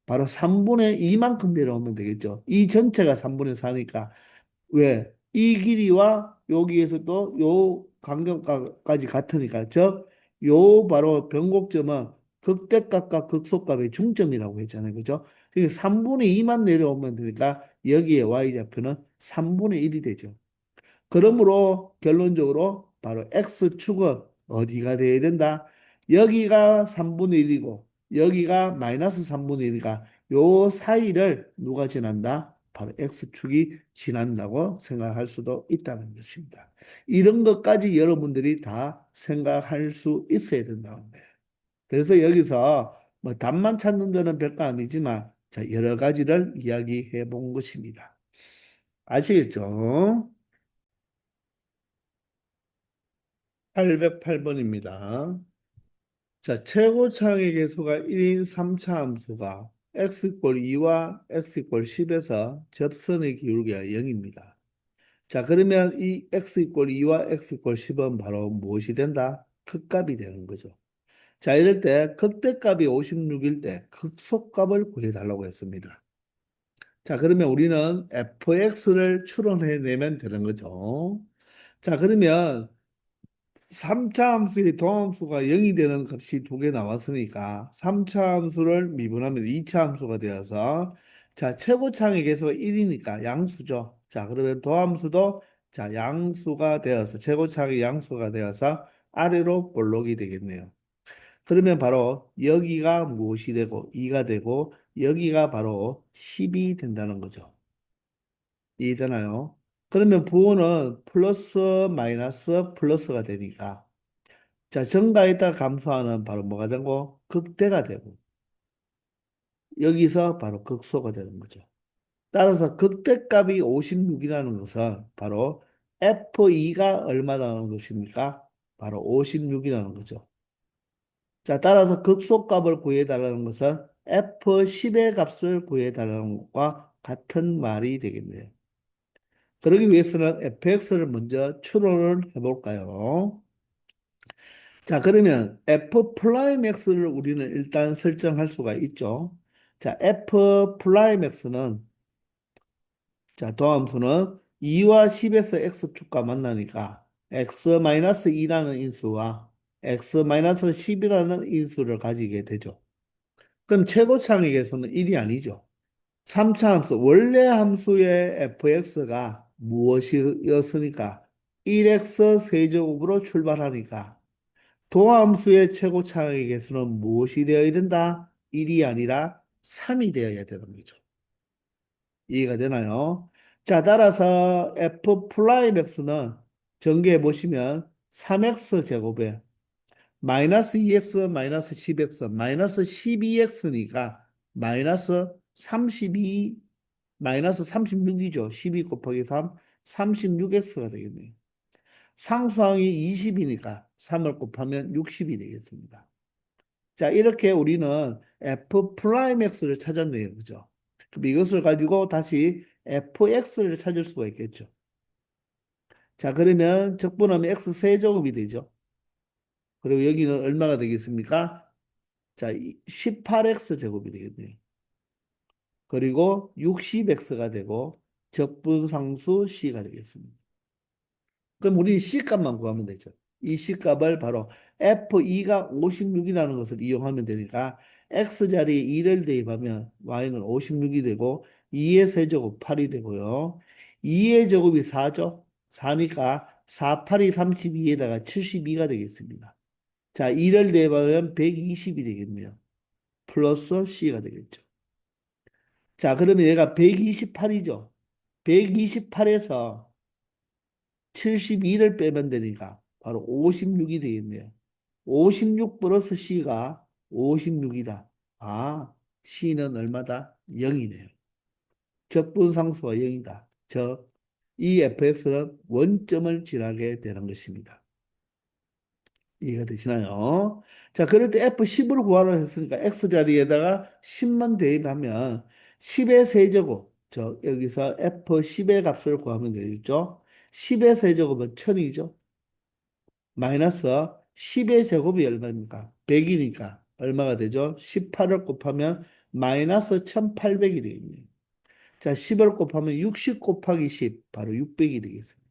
바로 3분의 2만큼 내려오면 되겠죠. 이 전체가 3분의 4니까 왜? 이 길이와 여기에서도 요 간격까지 같으니까 즉 요 바로 변곡점은 극대값과 극소값의 중점이라고 했잖아요. 그죠? 그러니까 3분의 2만 내려오면 되니까 여기에 y좌표는 3분의 1이 되죠. 그러므로 결론적으로 바로 X축은 어디가 돼야 된다? 여기가 3분의 1이고 여기가 마이너스 3분의 1이니까 요 사이를 누가 지난다? 바로 X축이 지난다고 생각할 수도 있다는 것입니다. 이런 것까지 여러분들이 다 생각할 수 있어야 된다는 거예요. 그래서 여기서 뭐 답만 찾는 데는 별거 아니지만 자, 여러 가지를 이야기해 본 것입니다. 아시겠죠? 808번입니다. 자, 최고차항의 개수가 1인 3차 함수가 x 이퀄 2와 x 이퀄 10에서 접선의 기울기가 0입니다. 자, 그러면 이 x 이퀄 2와 x 이퀄 10은 바로 무엇이 된다? 극값이 되는 거죠. 자, 이럴 때 극대값이 56일 때 극소값을 구해달라고 했습니다. 자, 그러면 우리는 fx를 추론해내면 되는 거죠. 자, 그러면 3차 함수의 도함수가 0이 되는 값이 두 개 나왔으니까 3차 함수를 미분하면 2차 함수가 되어서 자, 최고창의 계수가 1이니까 양수죠. 자, 그러면 도함수도 자, 양수가 되어서 최고창의 양수가 되어서 아래로 볼록이 되겠네요. 그러면 바로 여기가 무엇이 되고 2가 되고 여기가 바로 10이 된다는 거죠. 이해되나요? 그러면 부호는 플러스 마이너스 플러스가 되니까 자, 증가했다 감소하는 바로 뭐가 되고 극대가 되고 여기서 바로 극소가 되는 거죠. 따라서 극대값이 56이라는 것은 바로 F2가 얼마라는 것입니까? 바로 56이라는 거죠. 자, 따라서 극소값을 구해달라는 것은 F10의 값을 구해달라는 것과 같은 말이 되겠네요. 그러기 위해서는 fx를 먼저 추론을 해볼까요? 자, 그러면 f 프라임 x를 우리는 일단 설정할 수가 있죠. 자, f 프라임 x는 자, 도함수는 2와 10에서 x축과 만나니까 x-2라는 인수와 x-10이라는 인수를 가지게 되죠. 그럼 최고창의 계수는 1이 아니죠. 3차 함수, 원래 함수의 fx가 무엇이었으니까 1x 세제곱으로 출발하니까 도함수의 최고차의 개수는 무엇이 되어야 된다? 1이 아니라 3이 되어야 되는 거죠. 이해가 되나요? 자, 따라서 f 프라임 x는 전개해 보시면 3x 제곱에 마이너스 2x 마이너스 10x 마이너스 12x니까 마이너스 32 마이너스 36이죠. 12 곱하기 3 36x가 되겠네요. 상수항이 20이니까 3을 곱하면 60이 되겠습니다. 자, 이렇게 우리는 f 프라임 x를 찾았네요. 그죠? 그럼 이것을 가지고 다시 fx를 찾을 수가 있겠죠. 자, 그러면 적분하면 x 세제곱이 되죠. 그리고 여기는 얼마가 되겠습니까? 자, 18x 제곱이 되겠네요. 그리고 60x가 되고 적분상수 c가 되겠습니다. 그럼 우리 C값만 구하면 되죠. 이 C값을 바로 F2가 56이라는 것을 이용하면 되니까 X자리에 2를 대입하면 Y는 56이 되고 2의 세제곱 8이 되고요. 2의 제곱이 4죠. 4니까 4, 8이 32에다가 72가 되겠습니다. 자, 2를 대입하면 120이 되겠네요. 플러스 C가 되겠죠. 자, 그러면 얘가 128이죠. 128에서 72를 빼면 되니까 바로 56이 되겠네요. 56 플러스 C가 56이다. 아, C는 얼마다? 0이네요. 적분상수가 0이다. 즉, 이 fx는 원점을 지나게 되는 것입니다. 이해가 되시나요? 자, 그럴 때 F10으로 구하라 했으니까 X자리에다가 10만 대입하면 10의 세제곱, 여기서 F10의 값을 구하면 되겠죠? 10의 세제곱은 1000이죠? 마이너스 10의 제곱이 얼마입니까? 100이니까 얼마가 되죠? 18을 곱하면 마이너스 1800이 되겠네요. 자, 10을 곱하면 60 곱하기 10, 바로 600이 되겠습니다.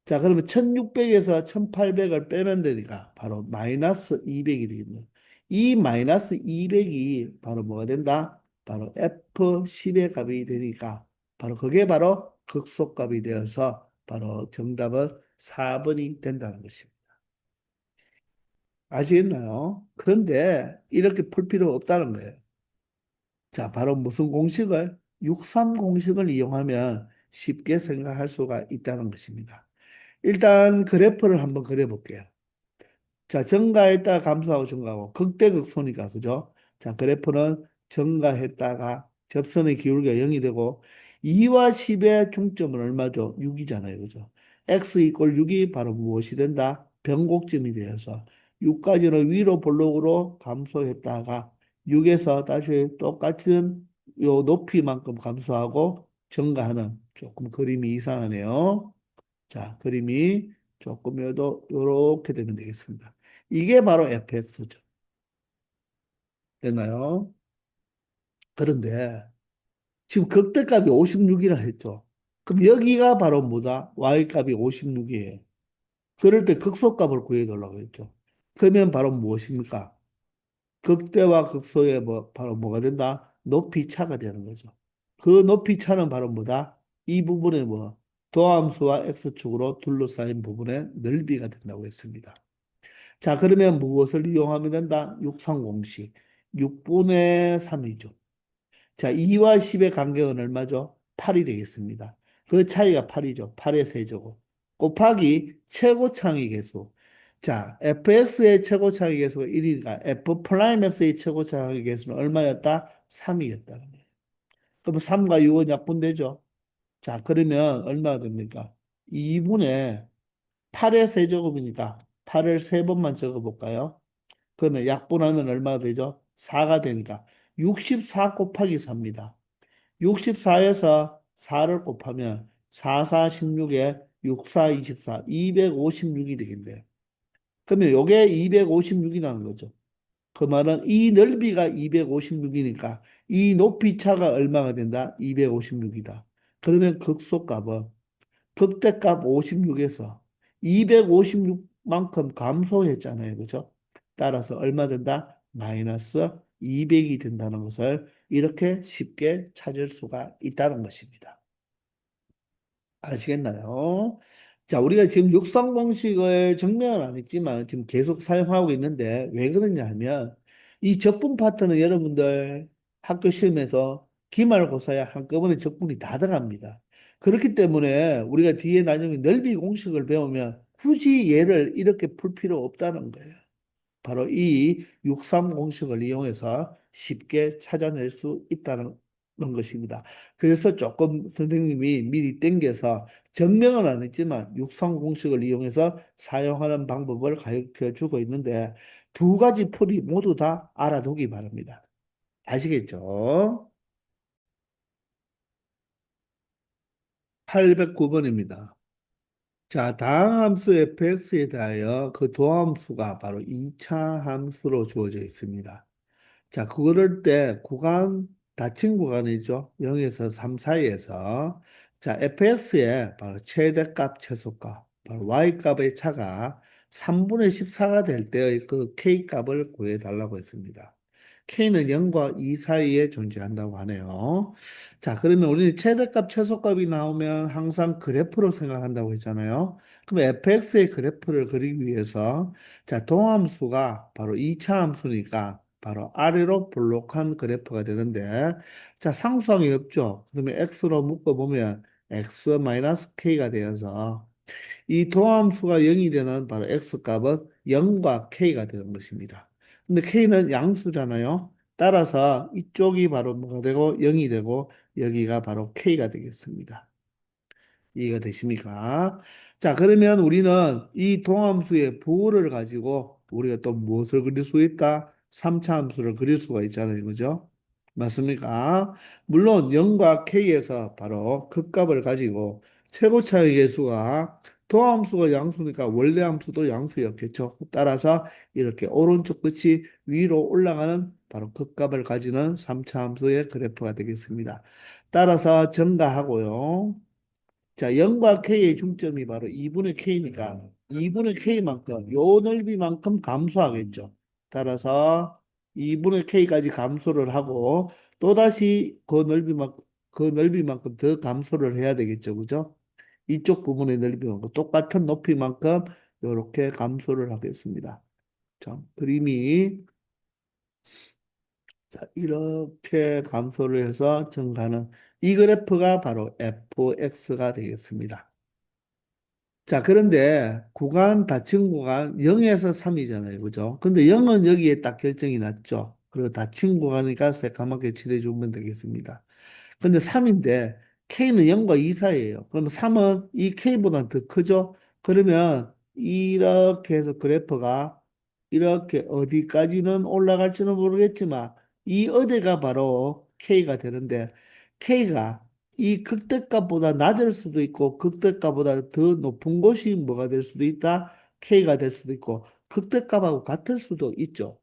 자, 그러면 1600에서 1800을 빼면 되니까 바로 마이너스 200이 되겠네요. 이 마이너스 200이 바로 뭐가 된다? 바로 F10의 값이 되니까 바로 그게 바로 극소값이 되어서 바로 정답은 4번이 된다는 것입니다. 아시겠나요? 그런데 이렇게 풀 필요 없다는 거예요. 자, 바로 무슨 공식을? 63 공식을 이용하면 쉽게 생각할 수가 있다는 것입니다. 일단 그래프를 한번 그려볼게요. 자, 증가했다가 감소하고 증가하고 극대극소니까 그죠? 자, 그래프는 증가했다가 접선의 기울기가 0이 되고 2와 10의 중점은 얼마죠? 6이잖아요. 그죠? x 이퀄 6이 바로 무엇이 된다? 변곡점이 되어서 6까지는 위로 볼록으로 감소했다가 6에서 다시 똑같은 요 높이만큼 감소하고 증가하는 조금 그림이 이상하네요. 자, 그림이 조금 요렇게 되면 되겠습니다. 이게 바로 fx죠. 됐나요? 그런데 지금 극대값이 56이라 했죠. 그럼 여기가 바로 뭐다? y값이 56이에요. 그럴 때 극소값을 구해달라고 했죠. 그러면 바로 무엇입니까? 극대와 극소의 바로 뭐가 된다? 높이 차가 되는 거죠. 그 높이 차는 바로 뭐다? 이 부분의 도함수와 x축으로 둘러싸인 부분의 넓이가 된다고 했습니다. 자, 그러면 무엇을 이용하면 된다? 육상공식. 6분의 3이죠. 자, 2와 10의 간격은 얼마죠? 8이 되겠습니다. 그 차이가 8이죠. 8의 세제곱. 곱하기 최고차의 개수. 자, fx의 최고차의 개수가 1이니까 f 프라임 x의 최고차의 개수는 얼마였다? 3이었다는 거예요. 그럼 3과 6은 약분되죠. 자, 그러면 얼마가 됩니까? 2분의 8의 세제곱이니까 8을 세번만 적어볼까요? 그러면 약분하면 얼마가 되죠? 4가 되니까 64 곱하기 4입니다. 64에서 4를 곱하면 4, 4, 16에 6, 4, 24, 256이 되겠네요. 그러면 요게 256이라는 거죠. 그 말은 이 넓이가 256이니까 이 높이 차가 얼마가 된다? 256이다. 그러면 극소값은 극대값 56에서 256만큼 감소했잖아요. 그죠? 따라서 얼마 된다? 마이너스 200이 된다는 것을 이렇게 쉽게 찾을 수가 있다는 것입니다. 아시겠나요? 자, 우리가 지금 육상 공식을 증명은 안 했지만 지금 계속 사용하고 있는데 왜 그러냐 하면 이 적분 파트는 여러분들 학교 시험에서 기말고사에 한꺼번에 적분이 다 들어갑니다. 그렇기 때문에 우리가 뒤에 나중에 넓이 공식을 배우면 굳이 얘를 이렇게 풀 필요 없다는 거예요. 바로 이 63 공식을 이용해서 쉽게 찾아낼 수 있다는 것입니다. 그래서 조금 선생님이 미리 땡겨서 증명은 안 했지만 63 공식을 이용해서 사용하는 방법을 가르쳐 주고 있는데 두 가지 풀이 모두 다 알아두기 바랍니다. 아시겠죠? 809번입니다. 자, 다항 함수 fx에 대하여 그 도함수가 바로 2차 함수로 주어져 있습니다. 자, 그럴 때 구간, 닫힌 구간이죠. 0에서 3 사이에서 자, fx의 바로 최대값, 최소값, 바로 y값의 차가 3분의 14가 될 때의 그 k값을 구해달라고 했습니다. k는 0과 2 사이에 존재한다고 하네요. 자, 그러면 우리는 최대값, 최소값이 나오면 항상 그래프로 생각한다고 했잖아요. 그럼 fx의 그래프를 그리기 위해서 자, 동함수가 바로 2차 함수니까 바로 아래로 볼록한 그래프가 되는데 자 상수항이 없죠. 그러면 x로 묶어보면 x-k가 되어서 이 도함수가 0이 되는 바로 x값은 0과 k가 되는 것입니다. 근데 k는 양수잖아요. 따라서 이쪽이 바로 뭐가 되고 0이 되고 여기가 바로 k가 되겠습니다. 이해가 되십니까? 자, 그러면 우리는 이 동함수의 부호를 가지고 우리가 또 무엇을 그릴 수 있다? 3차 함수를 그릴 수가 있잖아요. 그죠? 맞습니까? 물론 0과 k에서 바로 극값을 가지고 최고차의 개수가 도함수가 양수니까 원래 함수도 양수였겠죠. 따라서 이렇게 오른쪽 끝이 위로 올라가는 바로 극값을 가지는 3차 함수의 그래프가 되겠습니다. 따라서 증가하고요. 자, 0과 K의 중점이 바로 2분의 K니까 2분의 K만큼 요 넓이만큼 감소하겠죠. 따라서 2분의 K까지 감소를 하고 또다시 그 넓이만큼 더 감소를 해야 되겠죠. 그죠? 이쪽 부분의 넓이만큼 똑같은 높이만큼 이렇게 감소를 하겠습니다. 자, 그림이 자, 이렇게 감소를 해서 증가하는 이 그래프가 바로 fx가 되겠습니다. 자, 그런데 구간, 닫힌 구간 0에서 3이잖아요. 그죠? 근데 0은 여기에 딱 결정이 났죠. 그리고 닫힌 구간이니까 새까맣게 칠해주면 되겠습니다. 근데 3인데 K는 0과 2 사이에요. 그럼 3은 이 K보다 더 크죠? 그러면 이렇게 해서 그래프가 이렇게 어디까지는 올라갈지는 모르겠지만 이 어디가 바로 K가 되는데 K가 이 극대값보다 낮을 수도 있고 극대값보다 더 높은 곳이 뭐가 될 수도 있다? K가 될 수도 있고 극대값하고 같을 수도 있죠.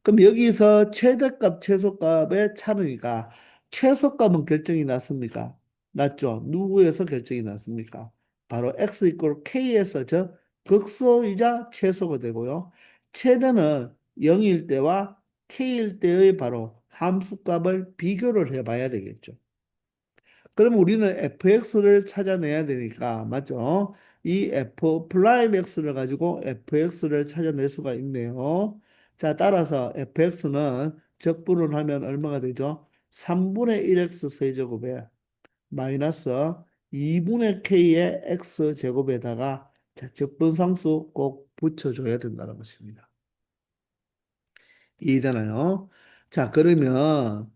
그럼 여기서 최대값, 최소값의 차르니까 최소값은 결정이 났습니까? 났죠. 누구에서 결정이 났습니까? 바로 x 이퀄 k에서 저 극소이자 최소가 되고요. 최대는 0일 때와 k일 때의 바로 함수값을 비교를 해봐야 되겠죠. 그럼 우리는 fx를 찾아내야 되니까, 맞죠? 이 f 프라임 x를 가지고 fx를 찾아낼 수가 있네요. 자, 따라서 fx는 적분을 하면 얼마가 되죠? 3분의 1x 세제곱에 마이너스 2분의 k의 x 제곱에다가 자, 적분상수 꼭 붙여줘야 된다는 것입니다. 이해되나요? 자, 그러면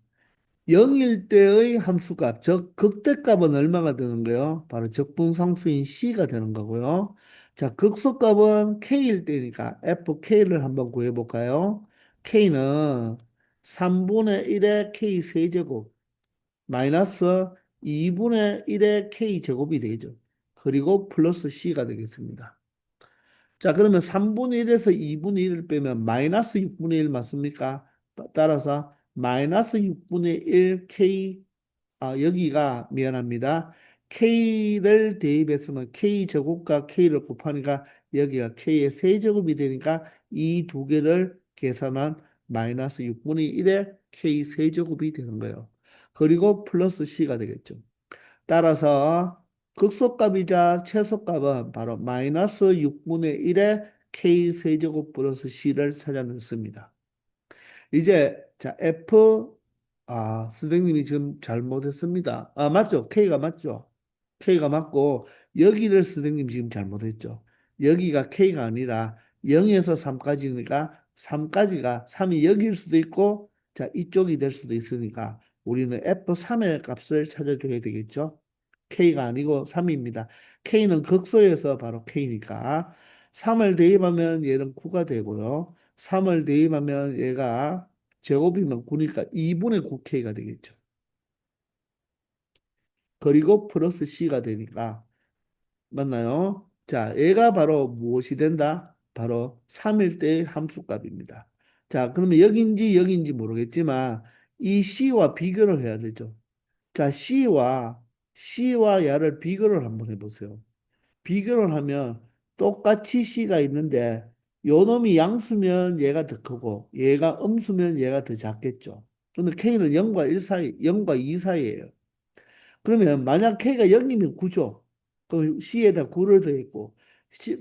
0일 때의 함수값, 즉 극대값은 얼마가 되는 거예요? 바로 적분상수인 C가 되는 거고요. 자, 극소값은 K일 때니까 FK를 한번 구해볼까요? K는 3분의 1의 K 세제곱 마이너스 2분의 1의 K 제곱이 되죠. 그리고 플러스 C가 되겠습니다. 자, 그러면 3분의 1에서 2분의 1을 빼면 마이너스 6분의 1 맞습니까? 따라서 마이너스 6분의 1 K, 여기가 미안합니다. K를 대입했으면 K 제곱과 K를 곱하니까 여기가 K의 세제곱이 되니까 이 두 개를 계산한 마이너스 6분의 1의 K 세제곱이 되는 거예요. 그리고 플러스 C가 되겠죠. 따라서 극소값이자 최소값은 바로 마이너스 6분의 1의 K 세제곱 플러스 C를 찾아냈습니다. 이제 자 F 선생님이 지금 잘못했습니다. 맞죠? K가 맞죠? K가 맞고 여기를 선생님 지금 잘못했죠. 여기가 K가 아니라 0에서 3까지니까 3까지가 3이 여기일 수도 있고 자 이쪽이 될 수도 있으니까 우리는 F3의 값을 찾아줘야 되겠죠. K가 아니고 3입니다. K는 극소에서 바로 K니까 3을 대입하면 얘는 9가 되고요. 3을 대입하면 얘가 제곱이면 9니까 2분의 9K가 되겠죠. 그리고 플러스 C가 되니까 맞나요? 자, 얘가 바로 무엇이 된다? 바로 3일 때의 함수값입니다. 자, 그러면 여기인지 모르겠지만 이 C와 비교를 해야 되죠. 자, C와 야를 비교를 한번 해보세요. 비교를 하면 똑같이 C가 있는데 요 놈이 양수면 얘가 더 크고 얘가 음수면 얘가 더 작겠죠. 근데 K는 0과 1 사이, 0과 2 사이예요. 그러면 만약 K가 0이면 9죠. 그럼 C에다 9를 더했고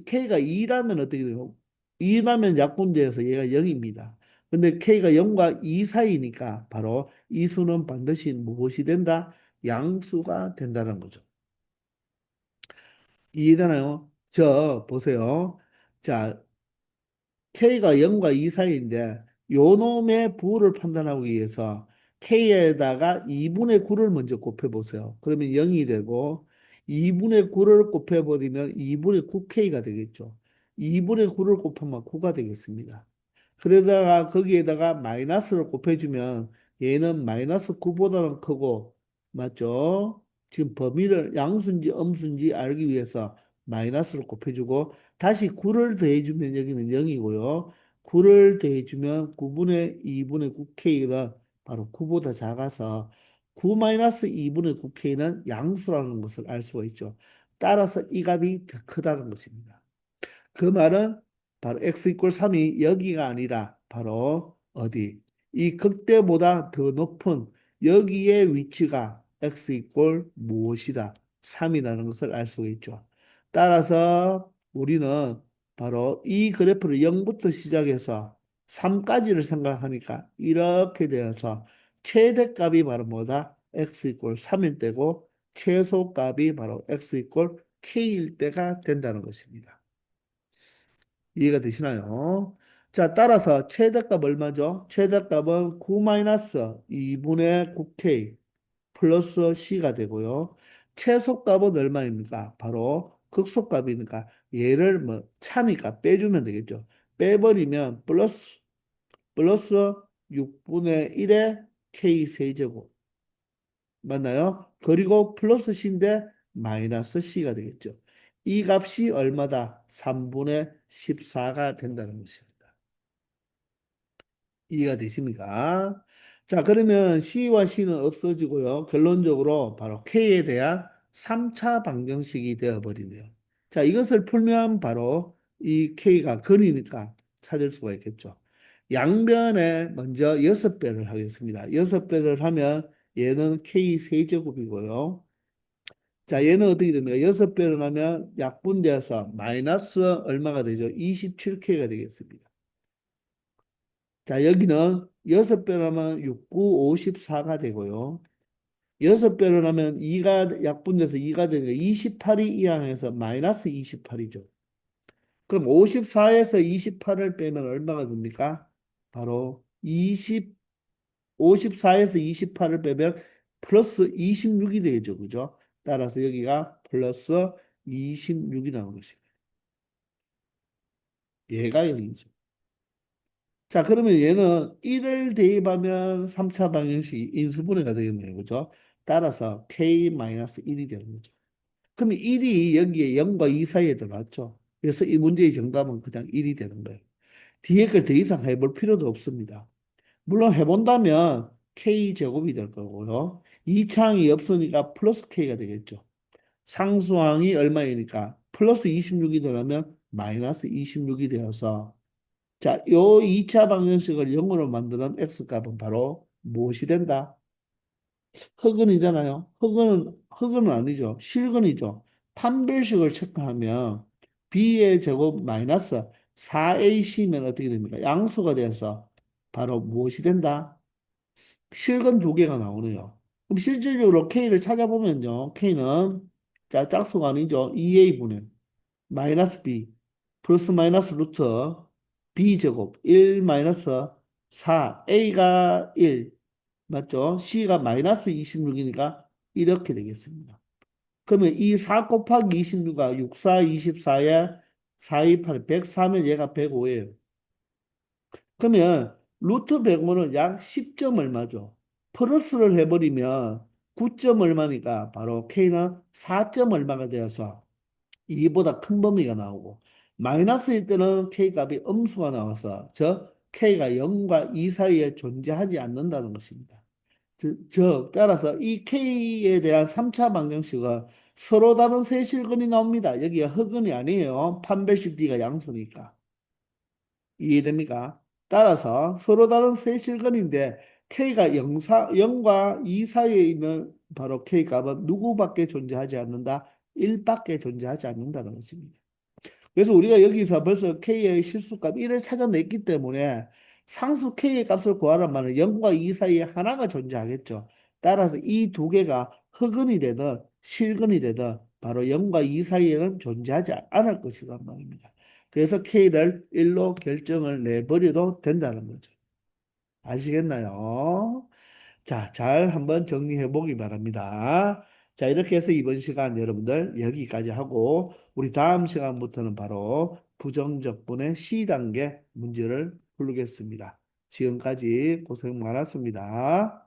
K가 2라면 어떻게 돼요? 2라면 약분되어서 얘가 0입니다. 근데 K가 0과 2 사이니까 바로 이 수는 반드시 무엇이 된다? 양수가 된다는 거죠. 이해되나요? 저 보세요. 자, K가 0과 2 사이인데 요 놈의 부호를 판단하기 위해서 K에다가 2분의 9를 먼저 곱해보세요. 그러면 0이 되고 2분의 9를 곱해버리면 2분의 9K가 되겠죠. 2분의 9를 곱하면 9가 되겠습니다. 그러다가 거기에다가 마이너스를 곱해주면 얘는 마이너스 9보다는 크고 맞죠? 지금 범위를 양수인지 음수인지 알기 위해서 마이너스를 곱해주고 다시 9를 더해주면 여기는 0이고요. 9를 더해주면 9분의 2분의 9K가 바로 9보다 작아서 9 마이너스 2분의 9K는 양수라는 것을 알 수가 있죠. 따라서 이 값이 더 크다는 것입니다. 그 말은 바로 x 이퀄 3이 여기가 아니라 바로 어디? 이 극대보다 더 높은 여기의 위치가 x 이퀄 무엇이다? 3이라는 것을 알 수가 있죠. 따라서 우리는 바로 이 그래프를 0부터 시작해서 3까지를 생각하니까 이렇게 되어서 최대값이 바로 뭐다? x 이퀄 3일 때고 최소값이 바로 x 이퀄 k일 때가 된다는 것입니다. 이해가 되시나요? 자, 따라서 최대값 얼마죠? 최대값은 9-2분의 9K 플러스 C가 되고요. 최소값은 얼마입니까? 바로 극소값이니까 얘를 뭐 차니까 빼주면 되겠죠. 빼버리면 플러스 6분의 1의 K 세제곱 맞나요? 그리고 플러스 C인데 마이너스 C가 되겠죠. 이 값이 얼마다? 3분의 14가 된다는 것입니다. 이해가 되십니까? 자, 그러면 C와 C는 없어지고요. 결론적으로 바로 K에 대한 3차 방정식이 되어버리네요. 자, 이것을 풀면 바로 이 K가 근이니까 찾을 수가 있겠죠. 양변에 먼저 6배를 하겠습니다. 6배를 하면 얘는 K 세제곱이고요. 자, 얘는 어떻게 됩니까? 6배를 하면 약분되어서 마이너스 얼마가 되죠? 27K가 되겠습니다. 자, 여기는 6배를 하면 6, 9, 54가 되고요. 6배를 하면 2가 약분돼서 2가 되니까 28이 이 항에서 마이너스 28이죠. 그럼 54에서 28을 빼면 얼마가 됩니까? 바로 54에서 28을 빼면 플러스 26이 되죠. 그죠? 따라서 여기가 플러스 26이 나오는 것입니다. 얘가 0이죠. 자, 그러면 얘는 1을 대입하면 3차 방정식이 인수분해가 되겠네요. 그죠? 따라서 K-1이 되는 거죠. 그러면 1이 여기에 0과 2 사이에 들어왔죠. 그래서 이 문제의 정답은 그냥 1이 되는 거예요. 뒤에 걸 더 이상 해볼 필요도 없습니다. 물론 해본다면 K제곱이 될 거고요. 이 창이 없으니까 플러스 K가 되겠죠. 상수항이 얼마이니까 플러스 26이 되려면 마이너스 26이 되어서 자, 요 2차 방정식을 0으로 만드는 x값은 바로 무엇이 된다? 흑은이잖아요. 흑은은 아니죠. 실근이죠. 판별식을 체크하면 b의 제곱 마이너스 4ac면 어떻게 됩니까? 양수가 돼서 바로 무엇이 된다? 실근 두 개가 나오네요. 그럼 실질적으로 k를 찾아보면요. k는 자, 짝수가 아니죠. 2a분의 마이너스 b 플러스 마이너스 루트 b 제곱 1 마이너스 4 a가 1 맞죠? c가 마이너스 26이니까 이렇게 되겠습니다. 그러면 이 4 곱하기 26가 6, 4, 24에 4, 2, 8, 104면 얘가 105예요. 그러면 루트 105는 약 10점 얼마죠? 플러스를 해버리면 9점 얼마니까 바로 k는 4점 얼마가 되어서 2보다 큰 범위가 나오고 마이너스일 때는 K값이 음수가 나와서 즉 K가 0과 2 사이에 존재하지 않는다는 것입니다. 즉 따라서 이 K에 대한 3차 방정식은 서로 다른 세 실근이 나옵니다. 여기가 흑은이 아니에요. 판별식 D가 양수니까. 이해됩니까? 따라서 서로 다른 세 실근인데 K가 0과 2 사이에 있는 바로 K값은 누구밖에 존재하지 않는다? 1밖에 존재하지 않는다는 것입니다. 그래서 우리가 여기서 벌써 K의 실수값 1을 찾아냈기 때문에 상수 K의 값을 구하란 말은 0과 2 사이에 하나가 존재하겠죠. 따라서 이 두 개가 흑은이 되든 실근이 되든 바로 0과 2 사이에는 존재하지 않을 것이란 말입니다. 그래서 K를 1로 결정을 내버려도 된다는 거죠. 아시겠나요? 자, 잘 한번 정리해 보기 바랍니다. 자, 이렇게 해서 이번 시간 여러분들 여기까지 하고 우리 다음 시간부터는 바로 부정적분의 C단계 문제를 풀겠습니다. 지금까지 고생 많았습니다.